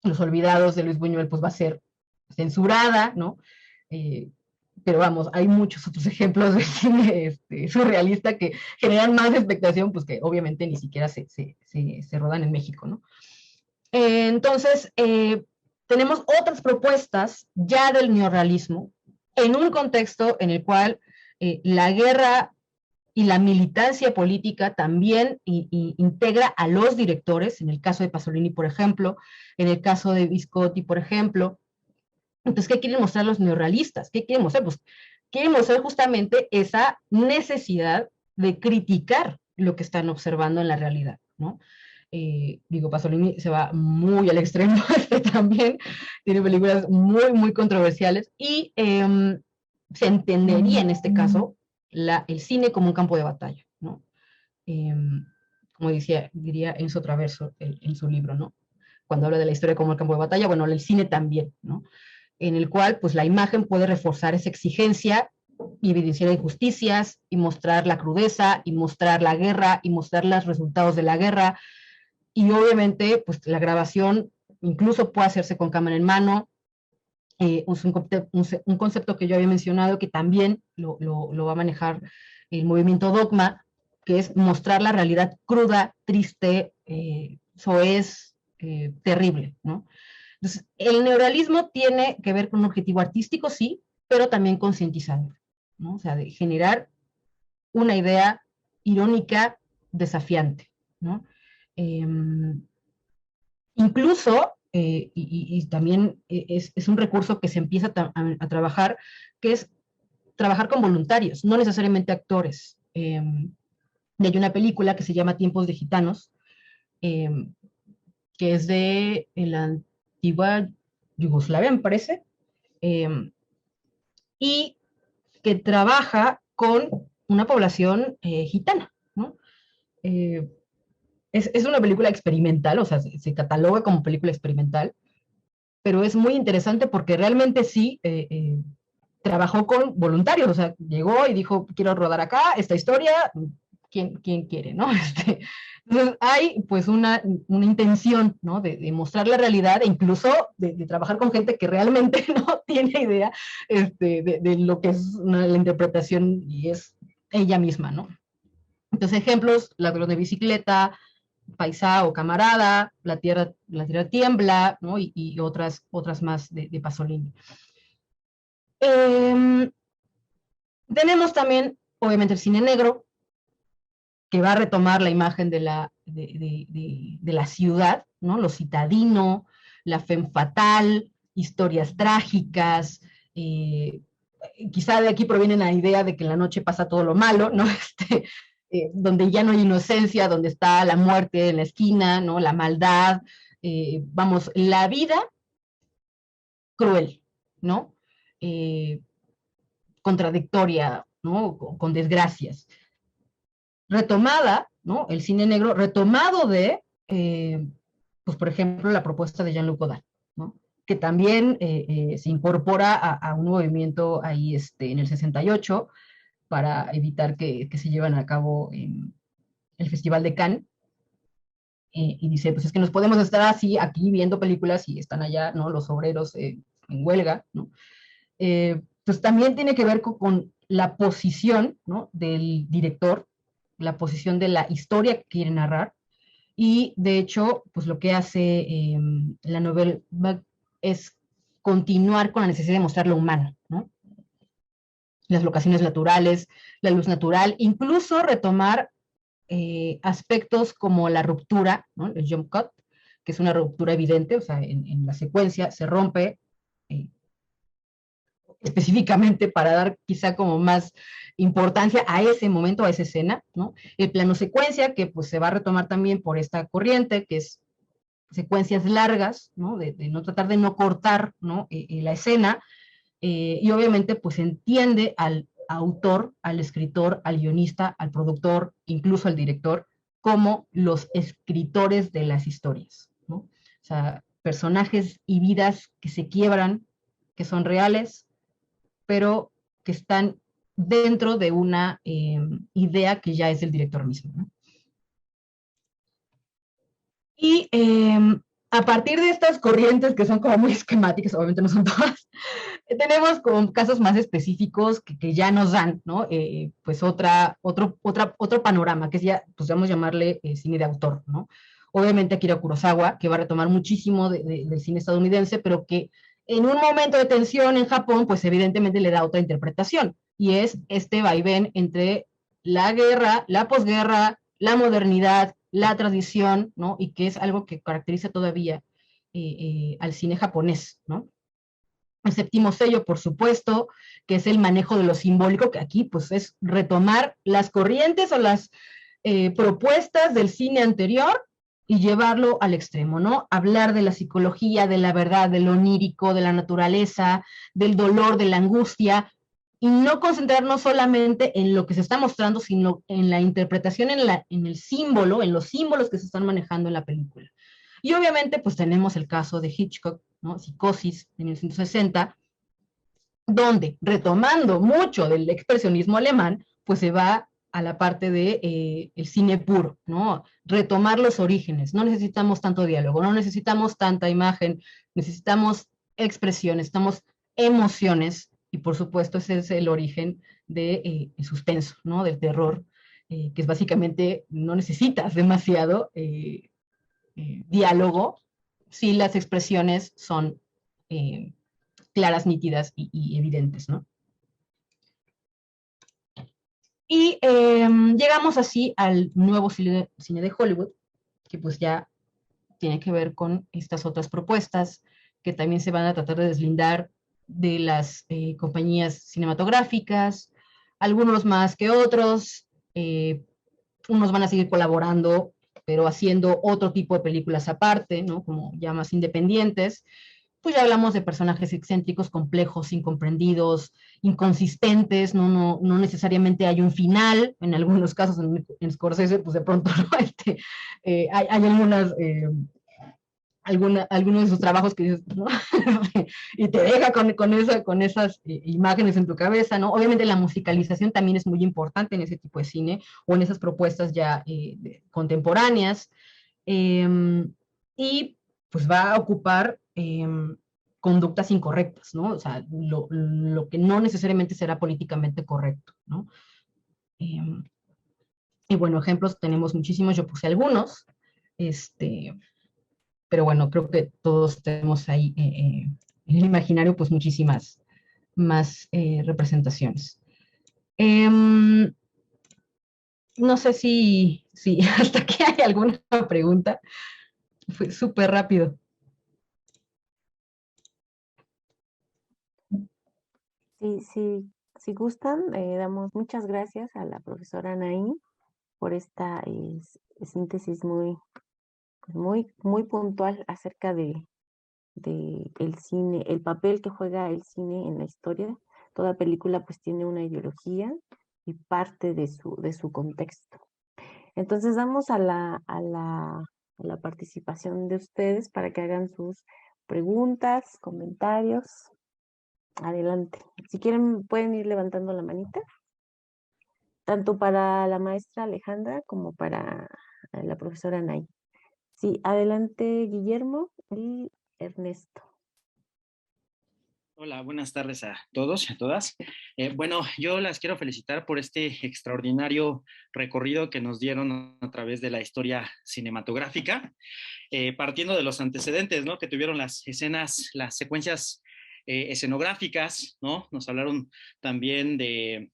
Los Olvidados de Luis Buñuel pues va a ser censurada, ¿no? Pero vamos, hay muchos otros ejemplos de cine surrealista que generan más expectación, pues que obviamente ni siquiera se rodan en México, ¿no? Entonces, tenemos otras propuestas ya del neorrealismo, en un contexto en el cual la guerra y la militancia política también integra a los directores, en el caso de Pasolini, por ejemplo, en el caso de Visconti, por ejemplo. Entonces, ¿qué quieren mostrar los neorrealistas? ¿Qué quieren mostrar? Pues quieren mostrar justamente esa necesidad de criticar lo que están observando en la realidad, ¿no? Pasolini se va muy al extremo también, tiene películas muy, muy controversiales, y se entendería en este caso el cine como un campo de batalla, ¿no? Como diría Enzo Traverso en su libro, ¿no? Cuando habla de la historia como el campo de batalla, bueno, el cine también, ¿no? En el cual pues la imagen puede reforzar esa exigencia y evidenciar injusticias, y mostrar la crudeza, y mostrar la guerra, y mostrar los resultados de la guerra, y obviamente pues la grabación incluso puede hacerse con cámara en mano. Un concepto que yo había mencionado, que también lo va a manejar el movimiento Dogma, que es mostrar la realidad cruda, triste, soez, terrible, ¿no? Entonces, el neorrealismo tiene que ver con un objetivo artístico, sí, pero también concientizador, ¿no? O sea, de generar una idea irónica, desafiante, ¿no? Incluso, y también es un recurso que se empieza a trabajar, que es trabajar con voluntarios, no necesariamente actores. Hay una película que se llama Tiempos de Gitanos, que es de la antigua Yugoslavia, me parece, y que trabaja con una población gitana, ¿no? Es una película experimental, o sea, se cataloga como película experimental, pero es muy interesante porque realmente sí trabajó con voluntarios, o sea, llegó y dijo, quiero rodar acá esta historia, ¿quién quiere, no? Entonces hay pues una intención, ¿no? De mostrar la realidad, e incluso de trabajar con gente que realmente no tiene idea de lo que es la interpretación, y es ella misma, ¿no? Entonces, ejemplos: Ladrón de bicicleta, Paisá o Camarada, La tierra tiembla, ¿no? Y otras más de Pasolini. Tenemos también, obviamente, el cine negro, que va a retomar la imagen de la ciudad, ¿no? Lo citadino, la femme fatale, historias trágicas, quizá de aquí proviene la idea de que en la noche pasa todo lo malo, ¿no? Donde ya no hay inocencia, donde está la muerte en la esquina, ¿no? La maldad, vamos, la vida cruel, ¿no? Contradictoria, ¿no? Con desgracias. Retomada, ¿no? El cine negro retomado de, pues por ejemplo, la propuesta de Jean-Luc Godard, ¿no? Que también se incorpora a un movimiento ahí en el 68 para evitar que se lleven a cabo el Festival de Cannes. Y dice, pues es que nos podemos estar así aquí viendo películas y están allá, ¿no? Los obreros en huelga, ¿no? Pues también tiene que ver con la posición, ¿no? Del director, la posición de la historia que quiere narrar, y de hecho, pues lo que hace la novela es continuar con la necesidad de mostrar lo humano, ¿no? Las locaciones naturales, la luz natural, incluso retomar aspectos como la ruptura, ¿no? El jump cut, que es una ruptura evidente, o sea, en la secuencia se rompe específicamente para dar quizá como más importancia a ese momento, a esa escena, ¿no? El plano secuencia, que pues se va a retomar también por esta corriente, que es secuencias largas, ¿no? De no tratar de no cortar, ¿no? La escena, y obviamente pues entiende al autor, al escritor, al guionista, al productor, incluso al director, como los escritores de las historias, ¿no? O sea, personajes y vidas que se quiebran, que son reales, pero que están dentro de una idea que ya es del director mismo, ¿no? Y a partir de estas corrientes que son como muy esquemáticas, obviamente no son todas, tenemos como casos más específicos que ya nos dan, ¿no? Pues otro panorama, que es ya, pues vamos a llamarle cine de autor, ¿no? Obviamente Akira Kurosawa, que va a retomar muchísimo del cine estadounidense, pero que en un momento de tensión en Japón, pues evidentemente le da otra interpretación, y es este vaivén entre la guerra, la posguerra, la modernidad, la tradición, ¿no? Y que es algo que caracteriza todavía al cine japonés, ¿no? El séptimo sello, por supuesto, que es el manejo de lo simbólico, que aquí pues es retomar las corrientes o las propuestas del cine anterior y llevarlo al extremo, ¿no? Hablar de la psicología, de la verdad, de lo onírico, de la naturaleza, del dolor, de la angustia, y no concentrarnos solamente en lo que se está mostrando, sino en la interpretación, en el símbolo, en los símbolos que se están manejando en la película. Y obviamente, pues tenemos el caso de Hitchcock, ¿no? Psicosis, de 1960, donde, retomando mucho del expresionismo alemán, pues se va a la parte de el cine puro, ¿no? Retomar los orígenes. No necesitamos tanto diálogo, no necesitamos tanta imagen, necesitamos expresión, necesitamos emociones, y por supuesto ese es el origen del suspenso, ¿no? Del terror, que es básicamente, no necesitas demasiado diálogo si las expresiones son claras, nítidas y evidentes, ¿no? Y llegamos así al nuevo cine de Hollywood, que pues ya tiene que ver con estas otras propuestas que también se van a tratar de deslindar de las compañías cinematográficas, algunos más que otros, unos van a seguir colaborando, pero haciendo otro tipo de películas aparte, ¿no? Como ya más independientes. Pues ya hablamos de personajes excéntricos, complejos, incomprendidos, inconsistentes, no necesariamente hay un final, en algunos casos, en Scorsese, pues de pronto ¿no? Hay algunos de sus trabajos que dices, ¿no? y te deja con esas imágenes en tu cabeza, ¿no? Obviamente la musicalización también es muy importante en ese tipo de cine, o en esas propuestas ya contemporáneas, y pues va a ocupar conductas incorrectas, ¿no? O sea, lo que no necesariamente será políticamente correcto, ¿no? Y bueno, ejemplos tenemos muchísimos, yo puse algunos, pero bueno, creo que todos tenemos ahí en el imaginario pues muchísimas más representaciones. No sé si hasta aquí hay alguna pregunta. Fue súper rápido. Si gustan, damos muchas gracias a la profesora Anaí por esta síntesis muy puntual acerca de el cine, el papel que juega el cine en la historia. Toda película pues tiene una ideología y parte de su contexto. Entonces vamos a la participación de ustedes para que hagan sus preguntas, comentarios. Adelante. Si quieren, pueden ir levantando la manita, tanto para la maestra Alejandra como para la profesora Nay. Sí, adelante Guillermo y Ernesto. Hola, buenas tardes a todos y a todas. Bueno, yo las quiero felicitar por este extraordinario recorrido que nos dieron a través de la historia cinematográfica, partiendo de los antecedentes, ¿no? Que tuvieron las escenas, las secuencias escenográficas, ¿no? Nos hablaron también de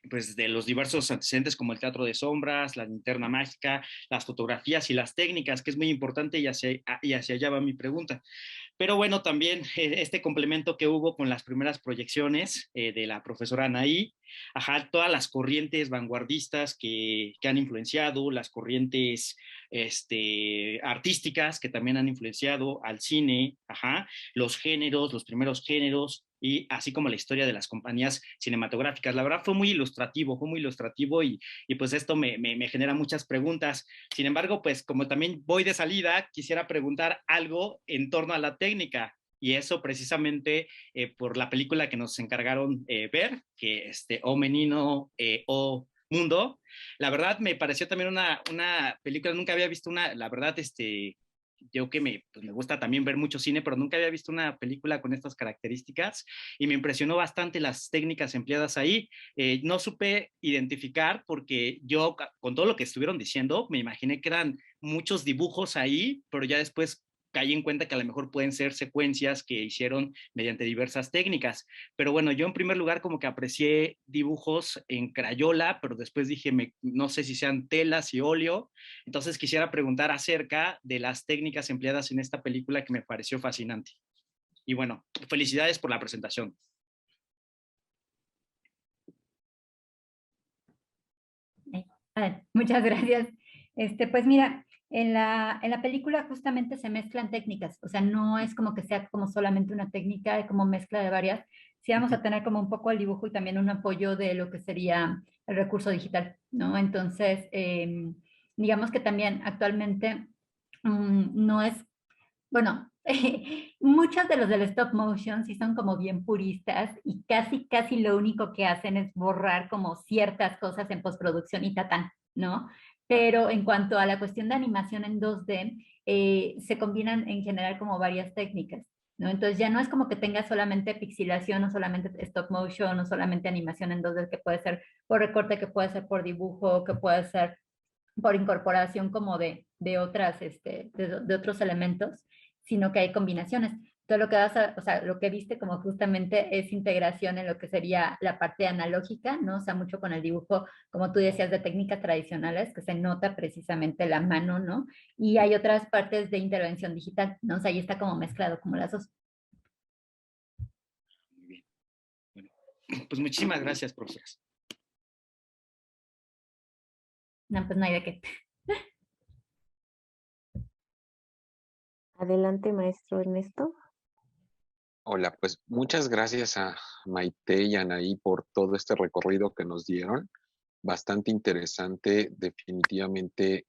pues de los diversos antecedentes como el teatro de sombras, la linterna mágica, las fotografías y las técnicas, que es muy importante y hacia allá va mi pregunta. Pero bueno, también este complemento que hubo con las primeras proyecciones de la profesora Anaí, todas las corrientes vanguardistas que han influenciado, las corrientes artísticas que también han influenciado al cine, los géneros, los primeros géneros, y así como la historia de las compañías cinematográficas. La verdad fue muy ilustrativo y pues esto me genera muchas preguntas. Sin embargo, pues como también voy de salida, quisiera preguntar algo en torno a la técnica. Y eso precisamente por la película que nos encargaron ver, que O Menino, O Mundo. La verdad me pareció también una película, nunca había visto la verdad, yo que pues me gusta también ver mucho cine, pero nunca había visto una película con estas características y me impresionó bastante las técnicas empleadas ahí. No supe identificar porque yo, con todo lo que estuvieron diciendo, me imaginé que eran muchos dibujos ahí, pero ya después caí en cuenta que a lo mejor pueden ser secuencias que hicieron mediante diversas técnicas. Pero bueno, yo en primer lugar como que aprecié dibujos en crayola, pero después dije, no sé si sean telas y óleo. Entonces quisiera preguntar acerca de las técnicas empleadas en esta película que me pareció fascinante. Y bueno, felicidades por la presentación. Muchas gracias. Pues mira, en la película justamente se mezclan técnicas, o sea, no es como que sea como solamente una técnica, es como mezcla de varias. Sí vamos a tener como un poco el dibujo y también un apoyo de lo que sería el recurso digital, ¿no? Entonces, digamos que también actualmente no es, bueno, muchos de los del stop motion sí son como bien puristas y casi lo único que hacen es borrar como ciertas cosas en postproducción y tatán, ¿no? Pero en cuanto a la cuestión de animación en 2D, se combinan en general como varias técnicas, ¿no? Entonces ya no es como que tenga solamente pixelación o solamente stop motion o solamente animación en 2D, que puede ser por recorte, que puede ser por dibujo, que puede ser por incorporación como de otras, de otros elementos, sino que hay combinaciones. Todo lo que vas a, o sea, lo que viste como justamente es integración en lo que sería la parte analógica, ¿no? O sea, mucho con el dibujo, como tú decías, de técnicas tradicionales, que se nota precisamente la mano, ¿no? Y hay otras partes de intervención digital, ¿no? O sea, ahí está como mezclado como las dos. Muy bien. Bueno, pues muchísimas gracias, profesoras. No, pues no hay de qué. Adelante, maestro Ernesto. Hola, pues muchas gracias a Maite y Anaí por todo este recorrido que nos dieron. Bastante interesante, definitivamente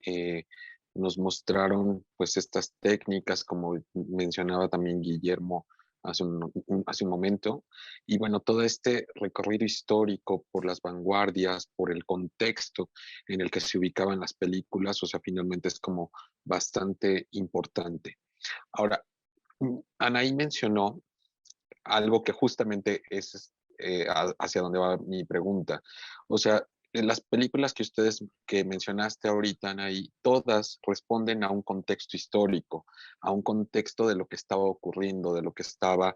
nos mostraron pues estas técnicas, como mencionaba también Guillermo hace un momento. Y bueno, todo este recorrido histórico por las vanguardias, por el contexto en el que se ubicaban las películas, o sea, finalmente es como bastante importante. Ahora, Anaí mencionó algo que justamente es hacia donde va mi pregunta. O sea, en las películas que ustedes que mencionaste ahorita, Anaí, todas responden a un contexto histórico, a un contexto de lo que estaba ocurriendo, de lo que estaba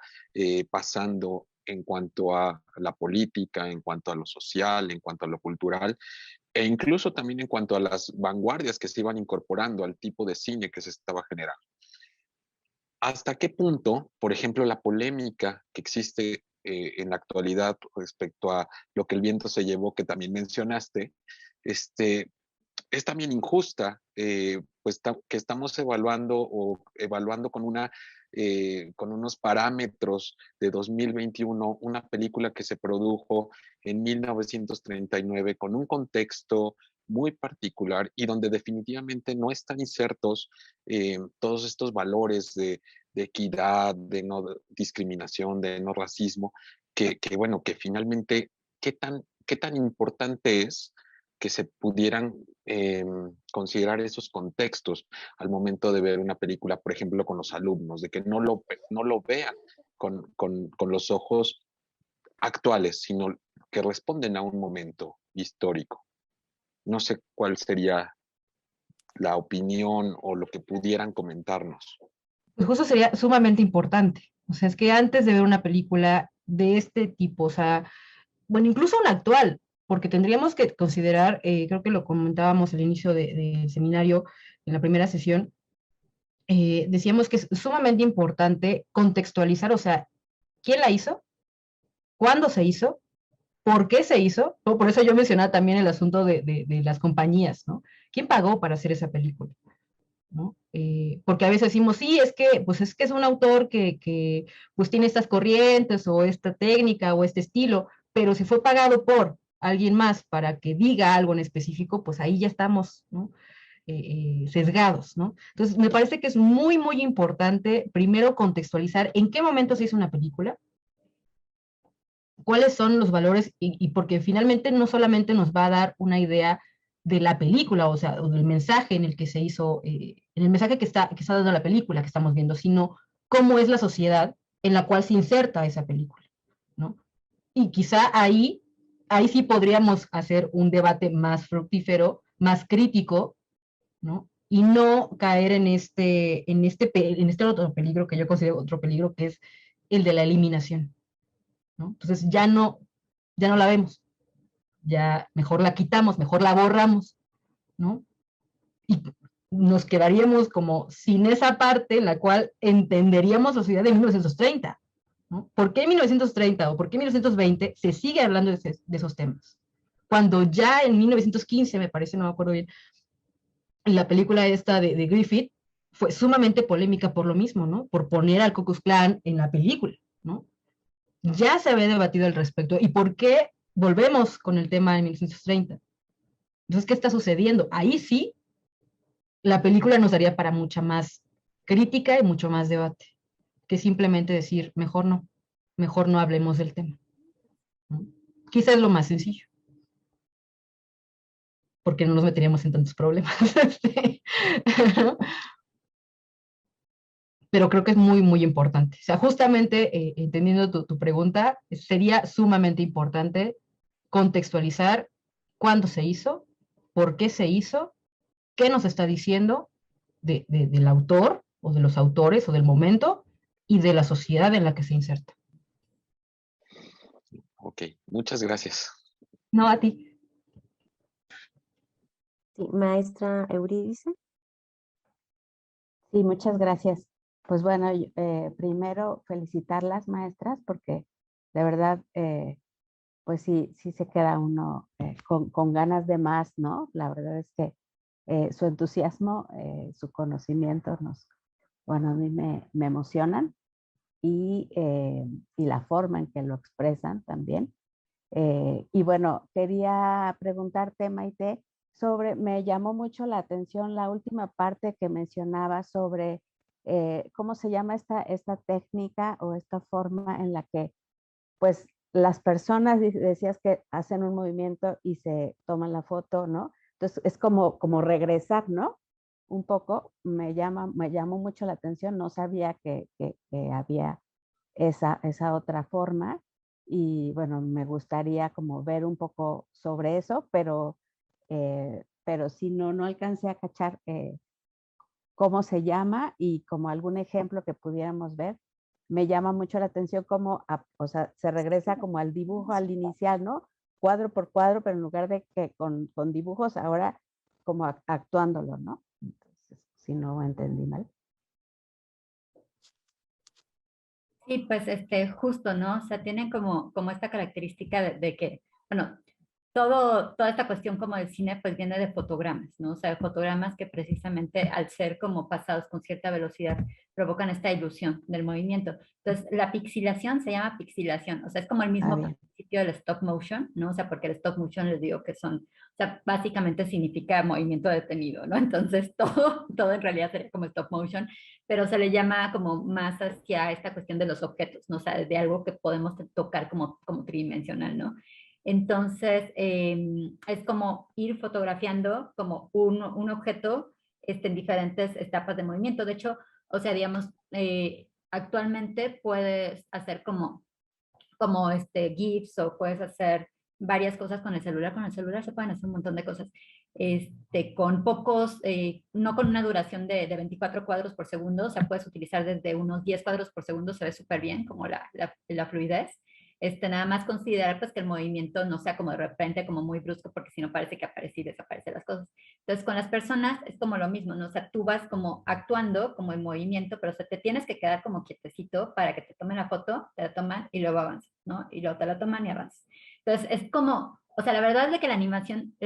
pasando en cuanto a la política, en cuanto a lo social, en cuanto a lo cultural, e incluso también en cuanto a las vanguardias que se iban incorporando al tipo de cine que se estaba generando. ¿Hasta qué punto, por ejemplo, la polémica que existe en la actualidad respecto a lo que el viento se llevó, que también mencionaste, es también injusta, pues que estamos evaluando con unos parámetros de 2021 una película que se produjo en 1939 con un contexto muy particular y donde definitivamente no están insertos todos estos valores de equidad, de no discriminación, de no racismo, bueno, que finalmente, qué tan importante es que se pudieran considerar esos contextos al momento de ver una película, por ejemplo, con los alumnos, de que no lo vean con los ojos actuales, sino que responden a un momento histórico. No sé cuál sería la opinión o lo que pudieran comentarnos. Pues justo sería sumamente importante. O sea, es que antes de ver una película de este tipo, o sea, bueno, incluso una actual, porque tendríamos que considerar, creo que lo comentábamos al inicio del seminario, en la primera sesión, decíamos que es sumamente importante contextualizar, o sea, ¿quién la hizo? ¿Cuándo se hizo? ¿Por qué se hizo? Por eso yo mencionaba también el asunto de las compañías, ¿no? ¿Quién pagó para hacer esa película? ¿No? Porque a veces decimos, sí, es que es un autor que pues tiene estas corrientes o esta técnica o este estilo, pero si fue pagado por alguien más para que diga algo en específico, pues ahí ya estamos, ¿no? Sesgados, ¿no? Entonces, me parece que es muy, muy importante primero contextualizar en qué momento se hizo una película, cuáles son los valores, y porque finalmente no solamente nos va a dar una idea de la película, o sea, o del mensaje en el que se hizo, en el mensaje que está dando la película que estamos viendo, sino cómo es la sociedad en la cual se inserta esa película, ¿no? Y quizá ahí sí podríamos hacer un debate más fructífero, más crítico, ¿no? Y no caer en este otro peligro que yo considero otro peligro, que es el de la eliminación, ¿no? Entonces ya no la vemos, ya mejor la quitamos, mejor la borramos, ¿no? Y nos quedaríamos como sin esa parte en la cual entenderíamos la sociedad de 1930, ¿no? ¿Por qué en 1930 o por qué en 1920 se sigue hablando de esos temas? Cuando ya en 1915, me parece, no me acuerdo bien, la película esta de Griffith fue sumamente polémica por lo mismo, ¿no? Por poner al Ku Klux Klan en la película, ¿no? Ya se había debatido al respecto. ¿Y por qué volvemos con el tema de 1930? Entonces, ¿qué está sucediendo? Ahí sí, la película nos daría para mucha más crítica y mucho más debate, que simplemente decir, mejor no hablemos del tema, ¿no? Quizás es lo más sencillo, porque no nos meteríamos en tantos problemas. Pero creo que es muy, muy importante. O sea, justamente entendiendo tu pregunta, sería sumamente importante contextualizar cuándo se hizo, por qué se hizo, qué nos está diciendo del autor o de los autores o del momento y de la sociedad en la que se inserta. Ok, muchas gracias. No, a ti. Sí, maestra Eurídice. Sí, muchas gracias. Pues bueno, primero felicitarlas, maestras, porque de verdad, pues sí se queda uno con ganas de más, ¿no? La verdad es que su entusiasmo, su conocimiento bueno, a mí me emocionan y la forma en que lo expresan también. Y bueno, quería preguntarte, Maite, me llamó mucho la atención la última parte que mencionaba sobre cómo se llama esta técnica o esta forma en la que, pues, las personas, decías que hacen un movimiento y se toman la foto, ¿no? Entonces, es como regresar, ¿no? Un poco, me llamó mucho la atención, no sabía que había esa otra forma. Y bueno, me gustaría como ver un poco sobre eso, pero si no alcancé a cachar cómo se llama y como algún ejemplo que pudiéramos ver. Me llama mucho la atención cómo, o sea, se regresa como al dibujo al inicial, ¿no? Cuadro por cuadro, pero en lugar de que con dibujos, ahora como actuándolo, ¿no? Entonces, si no entendí mal. Sí, pues justo, ¿no? O sea, tienen como esta característica de que, bueno, toda esta cuestión como del cine pues viene de fotogramas, ¿no? O sea, fotogramas que precisamente al ser como pasados con cierta velocidad provocan esta ilusión del movimiento. Entonces, la pixilación se llama pixilación, o sea, es como el mismo bien. principio del stop motion, ¿no? O sea, porque el stop motion les digo que son, o sea, básicamente significa movimiento detenido, ¿no? Entonces, todo en realidad sería como stop motion, pero se le llama como más hacia esta cuestión de los objetos, ¿no? O sea, de algo que podemos tocar como tridimensional, ¿no? Entonces, es como ir fotografiando como un objeto en diferentes etapas de movimiento. De hecho, o sea, digamos, actualmente puedes hacer como GIFs o puedes hacer varias cosas con el celular. Con el celular se pueden hacer un montón de cosas. Con pocos, no con una duración de 24 cuadros por segundo, o sea, puedes utilizar desde unos 10 cuadros por segundo, se ve súper bien, como la fluidez. Nada más considerar pues que el movimiento no sea como de repente, como muy brusco, porque si no parece que aparece y desaparecen las cosas. Entonces, con las personas es como lo mismo, ¿no? O sea, tú vas como actuando como en movimiento, pero o sea, te tienes que quedar como quietecito para que te tomen la foto, te la toman y luego avanzas, ¿no? Y luego te la toman y avanzas. Entonces, es como, o sea, la verdad es de que la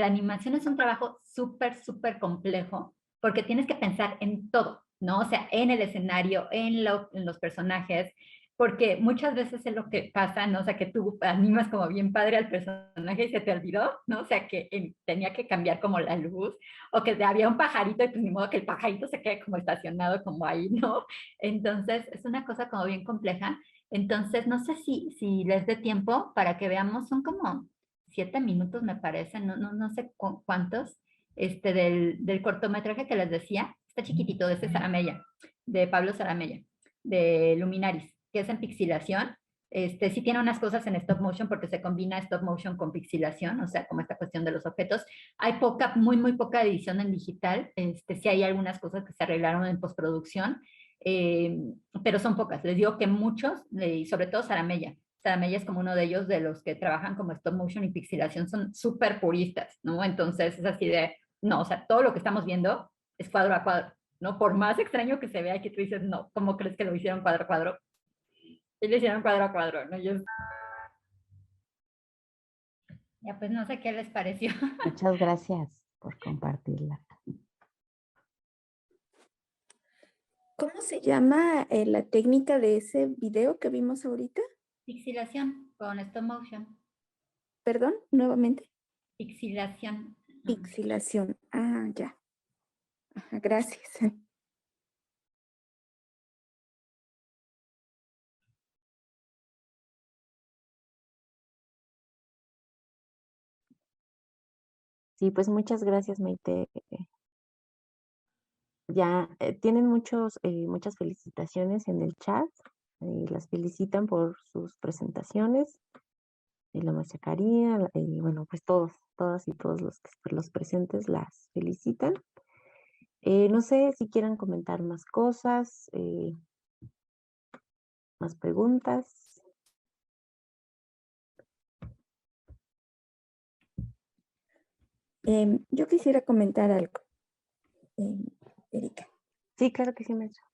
animación es un trabajo súper, súper complejo, porque tienes que pensar en todo, ¿no? O sea, en el escenario, en los personajes, porque muchas veces es lo que pasa, ¿no? O sea, que tú animas como bien padre al personaje y se te olvidó, ¿no? O sea, que tenía que cambiar como la luz, o que había un pajarito y pues ni modo que el pajarito se quede como estacionado como ahí, ¿no? Entonces, es una cosa como bien compleja. Entonces, no sé si les dé tiempo para que veamos, son como 7 minutos, me parece, no sé cuántos, del cortometraje que les decía, está chiquitito, de ese Saramella, de Pablo Saramella, de Luminaris, que es en pixilación. Sí tiene unas cosas en stop motion porque se combina stop motion con pixilación, o sea, como esta cuestión de los objetos. Hay muy poca edición en digital. Sí hay algunas cosas que se arreglaron en postproducción, pero son pocas. Les digo que muchos, y sobre todo Saramella. Saramella es como uno de ellos, de los que trabajan como stop motion y pixilación, son súper puristas, ¿no? Entonces es así de, no, o sea, todo lo que estamos viendo es cuadro a cuadro, ¿no? Por más extraño que se vea, que tú dices, no, ¿cómo crees que lo hicieron cuadro a cuadro? Y lo hicieron cuadro a cuadro, ¿no? Ya, pues no sé qué les pareció. Muchas gracias por compartirla. ¿Cómo se llama la técnica de ese video que vimos ahorita? Pixilación con stop motion. Perdón, nuevamente. Pixilación. Pixilación. Ah, ya. Ajá, gracias. Sí, pues muchas gracias, Maite. Ya tienen muchas felicitaciones en el chat. Las felicitan por sus presentaciones. Y la maestra Karina, y bueno, pues todas y todos los presentes las felicitan. No sé si quieran comentar más cosas, más preguntas. Yo quisiera comentar algo, Erika. Sí, claro que sí, maestra.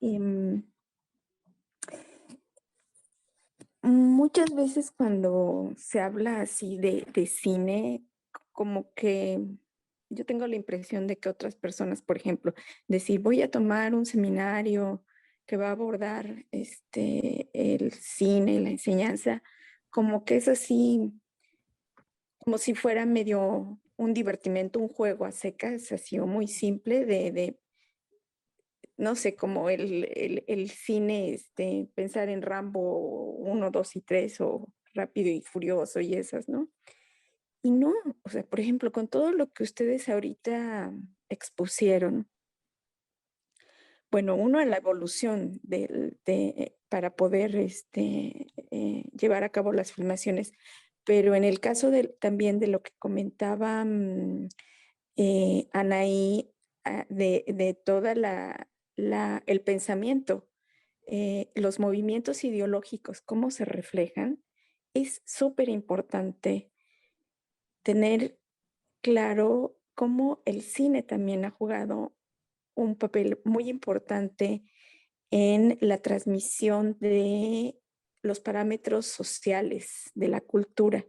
Muchas veces cuando se habla así de cine, como que yo tengo la impresión de que otras personas, por ejemplo, decir voy a tomar un seminario que va a abordar el cine, la enseñanza, como que es así, como si fuera medio un divertimento, un juego a secas, así o muy simple no sé, como el cine, pensar en Rambo 1, 2 y 3 o Rápido y Furioso y esas, ¿no? Y no, o sea, por ejemplo, con todo lo que ustedes ahorita expusieron, bueno, uno, la evolución para poder llevar a cabo las filmaciones, pero en el caso también de lo que comentaba Anaí, de toda el pensamiento, los movimientos ideológicos, cómo se reflejan, es súper importante tener claro cómo el cine también ha jugado un papel muy importante en la transmisión de los parámetros sociales de la cultura.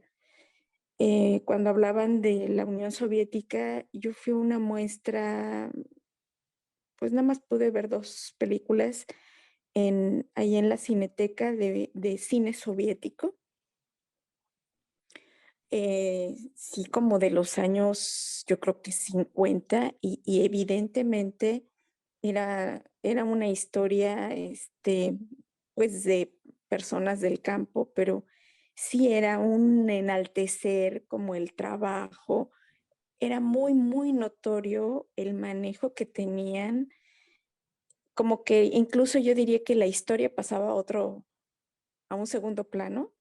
Cuando hablaban de la Unión Soviética, yo fui a una muestra, pues nada más pude ver 2 películas ahí en la Cineteca de cine soviético. Sí, como de los años, yo creo que 50, y evidentemente era una historia, pues de personas del campo, pero sí era un enaltecer como el trabajo. Era muy, muy notorio el manejo que tenían, como que incluso yo diría que la historia pasaba a un segundo plano.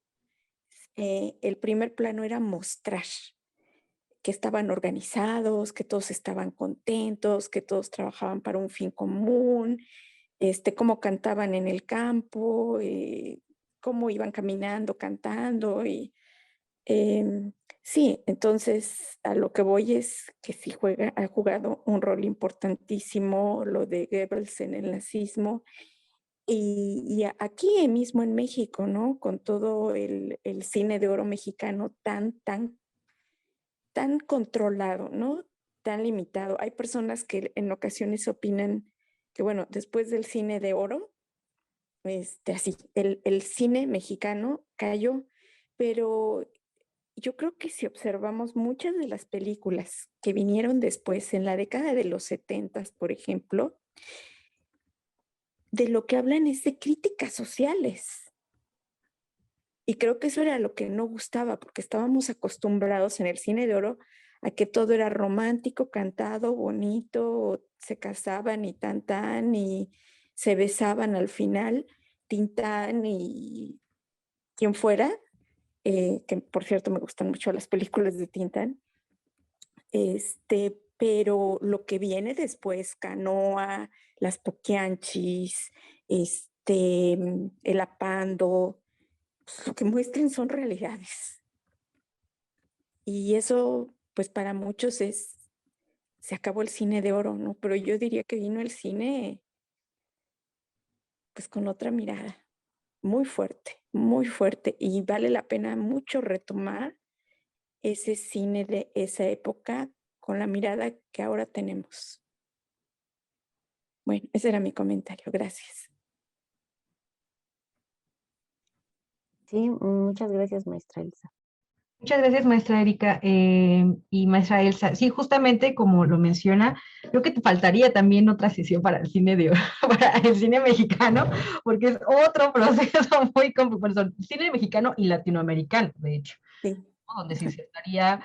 El primer plano era mostrar que estaban organizados, que todos estaban contentos, que todos trabajaban para un fin común, cómo cantaban en el campo, cómo iban caminando, cantando. Sí, entonces a lo que voy es que sí ha jugado un rol importantísimo lo de Goebbels en el nazismo. Y aquí mismo en México, ¿no? Con todo el cine de oro mexicano tan controlado, ¿no? Tan limitado. Hay personas que en ocasiones opinan que, bueno, después del cine de oro, así, el cine mexicano cayó, pero yo creo que si observamos muchas de las películas que vinieron después, en la década de los 70, por ejemplo, de lo que hablan es de críticas sociales. Y creo que eso era lo que no gustaba, porque estábamos acostumbrados en el cine de oro a que todo era romántico, cantado, bonito, se casaban y y se besaban al final, Tintán y quien fuera, que por cierto me gustan mucho las películas de Tintán, pero lo que viene después, Canoa, Las Poquianchis, El Apando, pues, lo que muestran son realidades. Y eso, pues para muchos se acabó el cine de oro, ¿no? Pero yo diría que vino el cine, pues con otra mirada, muy fuerte, y vale la pena mucho retomar ese cine de esa época con la mirada que ahora tenemos. Bueno, ese era mi comentario. Gracias. Sí, muchas gracias, maestra Elsa. Muchas gracias, maestra Erika y maestra Elsa. Sí, justamente como lo menciona, creo que te faltaría también otra sesión para el cine para el cine mexicano, porque es otro proceso muy complejo, cine mexicano y latinoamericano, de hecho, sí. ¿no? Donde se insertaría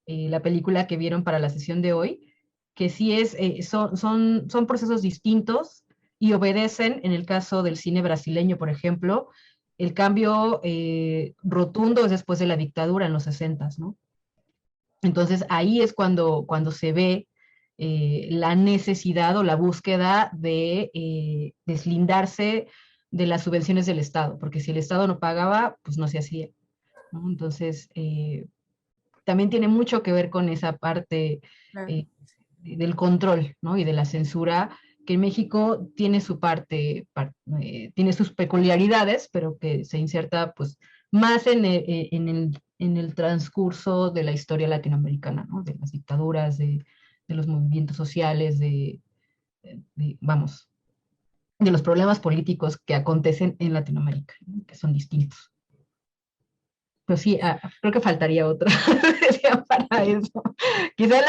la película que vieron para la sesión de hoy, que sí son procesos distintos y obedecen, en el caso del cine brasileño, por ejemplo, el cambio rotundo es después de la dictadura en los 60, ¿no? Entonces ahí es cuando se ve la necesidad o la búsqueda de deslindarse de las subvenciones del Estado, porque si el Estado no pagaba, pues no se hacía, ¿no? Entonces, también tiene mucho que ver con esa parte del control, ¿no? Y de la censura, que en México tiene su tiene sus peculiaridades, pero que se inserta pues más en el transcurso de la historia latinoamericana, ¿no? De las dictaduras, de los movimientos sociales, vamos, de los problemas políticos que acontecen en Latinoamérica, ¿no? Que son distintos. Pero sí, creo que faltaría otra sesión para eso. Quizá en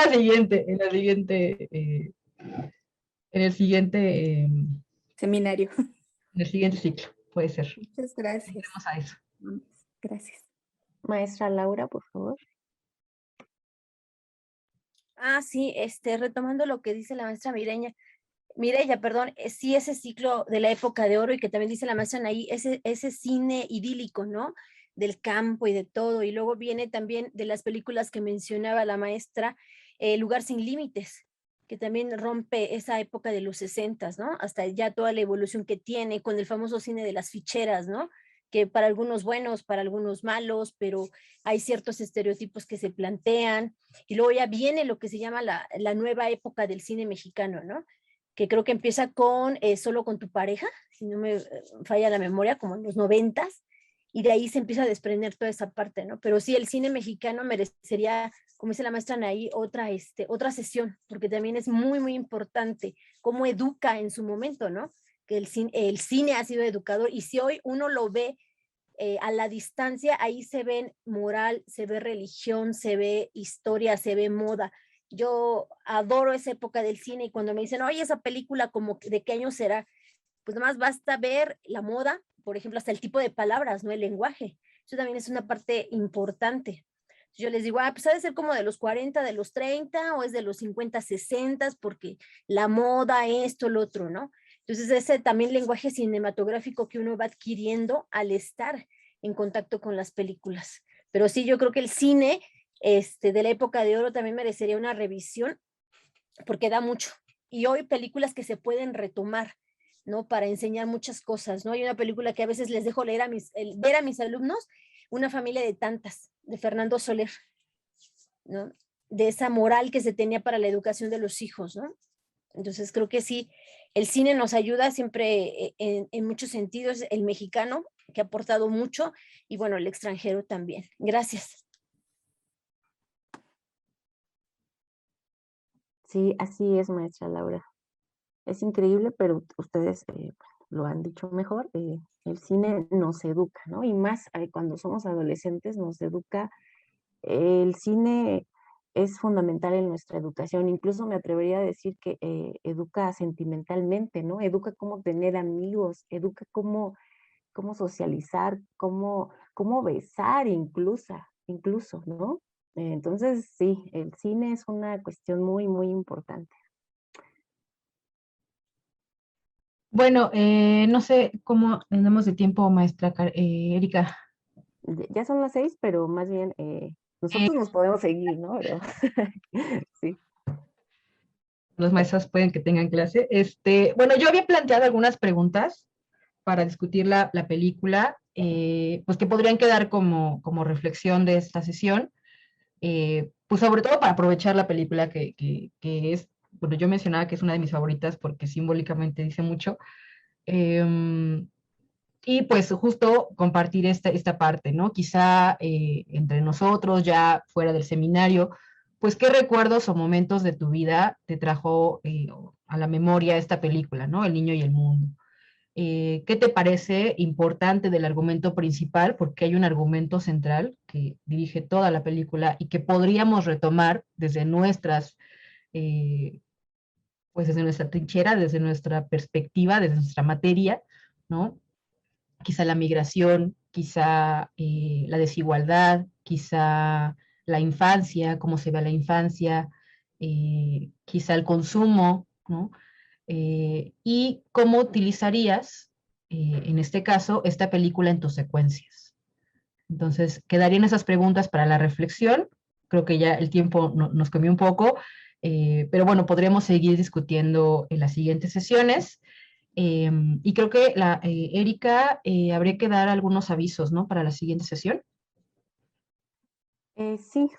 el siguiente seminario. En el siguiente ciclo, puede ser. Muchas gracias. Vamos a eso. Gracias. Maestra Laura, por favor. Sí, retomando lo que dice la maestra Mireya, perdón, sí, ese ciclo de la época de oro, y que también dice la maestra Anaí, ese cine idílico, ¿no? Del campo y de todo, y luego viene también de las películas que mencionaba la maestra, Lugar sin Límites, que también rompe esa época de los 60s, ¿no? Hasta ya toda la evolución que tiene con el famoso cine de las ficheras, ¿no? Que para algunos buenos, para algunos malos, pero hay ciertos estereotipos que se plantean, y luego ya viene lo que se llama la nueva época del cine mexicano, ¿no? Que creo que empieza con Solo con tu pareja, si no me falla la memoria, como en los 90s, y de ahí se empieza a desprender toda esa parte, ¿no? Pero sí, el cine mexicano merecería, como dice la maestra Anaí, otra sesión, porque también es muy, muy importante cómo educa en su momento, ¿no? Que el cine ha sido educador, y si hoy uno lo ve a la distancia, ahí se ve moral, se ve religión, se ve historia, se ve moda. Yo adoro esa época del cine, y cuando me dicen, oye, esa película, como ¿de qué año será? Pues nada más basta ver la moda, por ejemplo, hasta el tipo de palabras, ¿no? El lenguaje. Eso también es una parte importante. Yo les digo, pues ha de ser como de los 40, de los 30, o es de los 50, 60, porque la moda, esto, lo otro, ¿no? Entonces, ese también lenguaje cinematográfico que uno va adquiriendo al estar en contacto con las películas. Pero sí, yo creo que el cine de la época de oro también merecería una revisión, porque da mucho. Y hoy películas que se pueden retomar, ¿no? Para enseñar muchas cosas, ¿no? Hay una película que a veces les dejo ver a mis alumnos, Una familia de tantas, de Fernando Soler, ¿no? De esa moral que se tenía para la educación de los hijos, ¿no? Entonces creo que sí, el cine nos ayuda siempre en muchos sentidos, el mexicano, que ha aportado mucho, y bueno, el extranjero también. Gracias. Sí, así es, maestra Laura. Es increíble, pero ustedes lo han dicho mejor. El cine nos educa, ¿no? Y más cuando somos adolescentes nos educa. El cine es fundamental en nuestra educación. Incluso me atrevería a decir que educa sentimentalmente, ¿no? Educa cómo tener amigos, educa cómo socializar, cómo besar incluso, ¿no? Entonces, sí, el cine es una cuestión muy, muy importante. Bueno, no sé cómo andamos de tiempo, maestra Erika. Ya son las 6, pero más bien nosotros nos podemos seguir, ¿no? Pero, sí. Los maestros pueden que tengan clase. Bueno, yo había planteado algunas preguntas para discutir la película, pues que podrían quedar como reflexión de esta sesión, pues sobre todo para aprovechar la película que es, bueno, yo mencionaba que es una de mis favoritas porque simbólicamente dice mucho, y pues justo compartir esta parte, ¿no? Quizá entre nosotros, ya fuera del seminario, pues qué recuerdos o momentos de tu vida te trajo a la memoria esta película, ¿no? El niño y el mundo. ¿Qué te parece importante del argumento principal? Porque hay un argumento central que dirige toda la película y que podríamos retomar desde pues desde nuestra trinchera, desde nuestra perspectiva, desde nuestra materia, ¿no? Quizá la migración, quizá la desigualdad, quizá la infancia, cómo se ve la infancia, quizá el consumo, ¿no? Y cómo utilizarías, en este caso, esta película en tus secuencias. Entonces, quedarían esas preguntas para la reflexión. Creo que ya el tiempo nos comió un poco, pero bueno, podríamos seguir discutiendo en las siguientes sesiones. Y creo que Erika, habría que dar algunos avisos, ¿no? Para la siguiente sesión. Sí,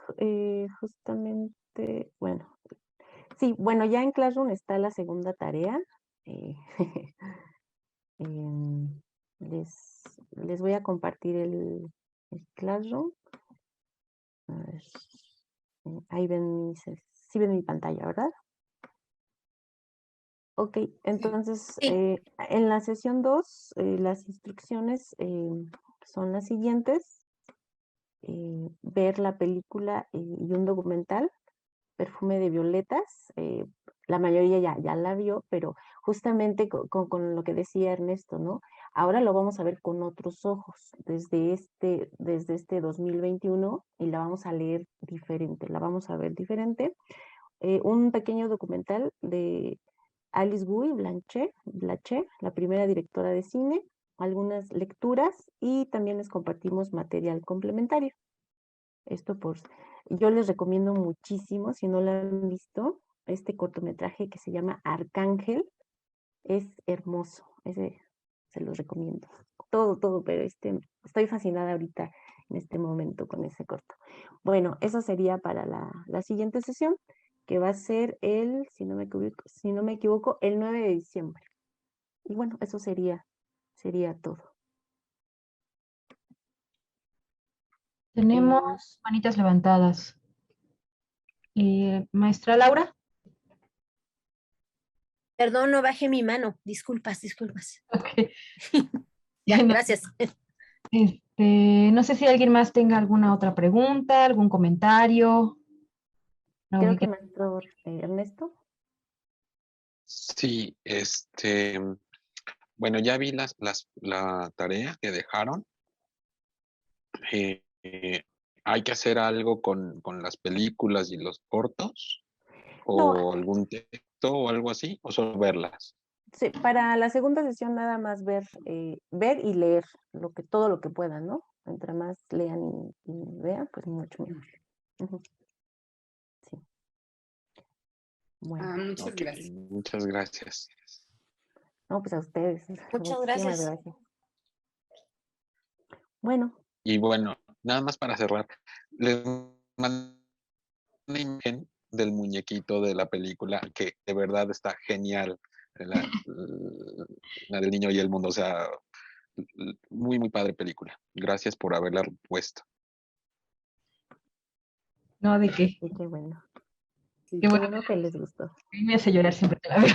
justamente, bueno, sí, bueno, ya en Classroom está la segunda tarea. eh, em, les voy a compartir el Classroom. A ver, ahí ven sí ven mi pantalla, ¿verdad? Ok, entonces Sí. en la sesión 2 las instrucciones son las siguientes. Ver la película y un documental, Perfume de Violetas. La mayoría ya la vio, pero justamente con lo que decía Ernesto, ¿no? Ahora lo vamos a ver con otros ojos, desde este 2021, y la vamos a leer diferente, la vamos a ver diferente. Un pequeño documental de Alice Guy Blaché, la primera directora de cine, algunas lecturas, y también les compartimos material complementario. Yo les recomiendo muchísimo, si no lo han visto, este cortometraje que se llama Arcángel. Es hermoso, ese se los recomiendo. Todo, pero estoy fascinada ahorita en este momento con ese corto. Bueno, eso sería para la siguiente sesión, que va a ser si no me equivoco, el 9 de diciembre. Y bueno, eso sería todo. Tenemos manitas levantadas. Maestra Laura. Perdón, no bajé mi mano. Disculpas, disculpas. Ok. Ya, No, gracias. no sé si alguien más tenga alguna otra pregunta, algún comentario. Algo Creo que que maestro Ernesto. Sí, bueno, ya vi la tarea que dejaron. ¿Hay que hacer algo con las películas y los cortos? No, ¿O algún texto o algo así? ¿O solo verlas? sí, para la segunda sesión nada más ver y leer todo lo que puedan, ¿no? Entre más lean y vean, pues mucho mejor. Ujú. Sí. Bueno, Muchas Ok, gracias. muchas gracias. no, pues a ustedes. Muchas Muchísimas gracias. Bueno, Y bueno, nada más para cerrar, les mando una imagen del muñequito de la película que de verdad está genial. La del niño y el mundo, o sea, muy, muy padre película. Gracias por haberla puesto. no, de qué. sí, qué bueno. Sí. Qué Qué bueno, bueno que les gustó. me hace llorar siempre que la veo.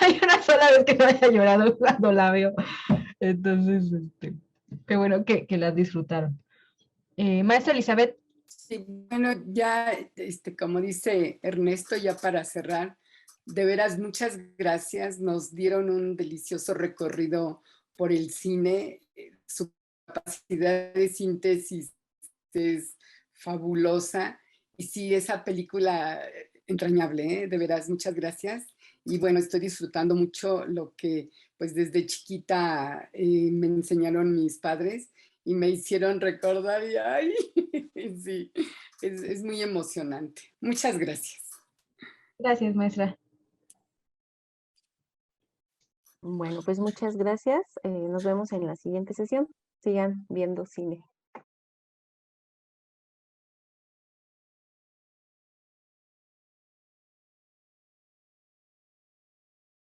Hay una sola vez que no haya llorado cuando la veo. Entonces, qué bueno que las disfrutaron. Maestra Elizabeth. Sí, bueno, ya, como dice Ernesto, ya para cerrar, de veras, muchas gracias. Nos dieron un delicioso recorrido por el cine. Su capacidad de síntesis es fabulosa. Y sí, esa película entrañable, ¿eh? De veras, muchas gracias. Y bueno, estoy disfrutando mucho lo que pues desde chiquita me enseñaron mis padres y me hicieron recordar y ay, sí, es muy emocionante. Muchas gracias. Gracias, maestra. Bueno, pues muchas gracias. Nos vemos en la siguiente sesión. Sigan viendo cine.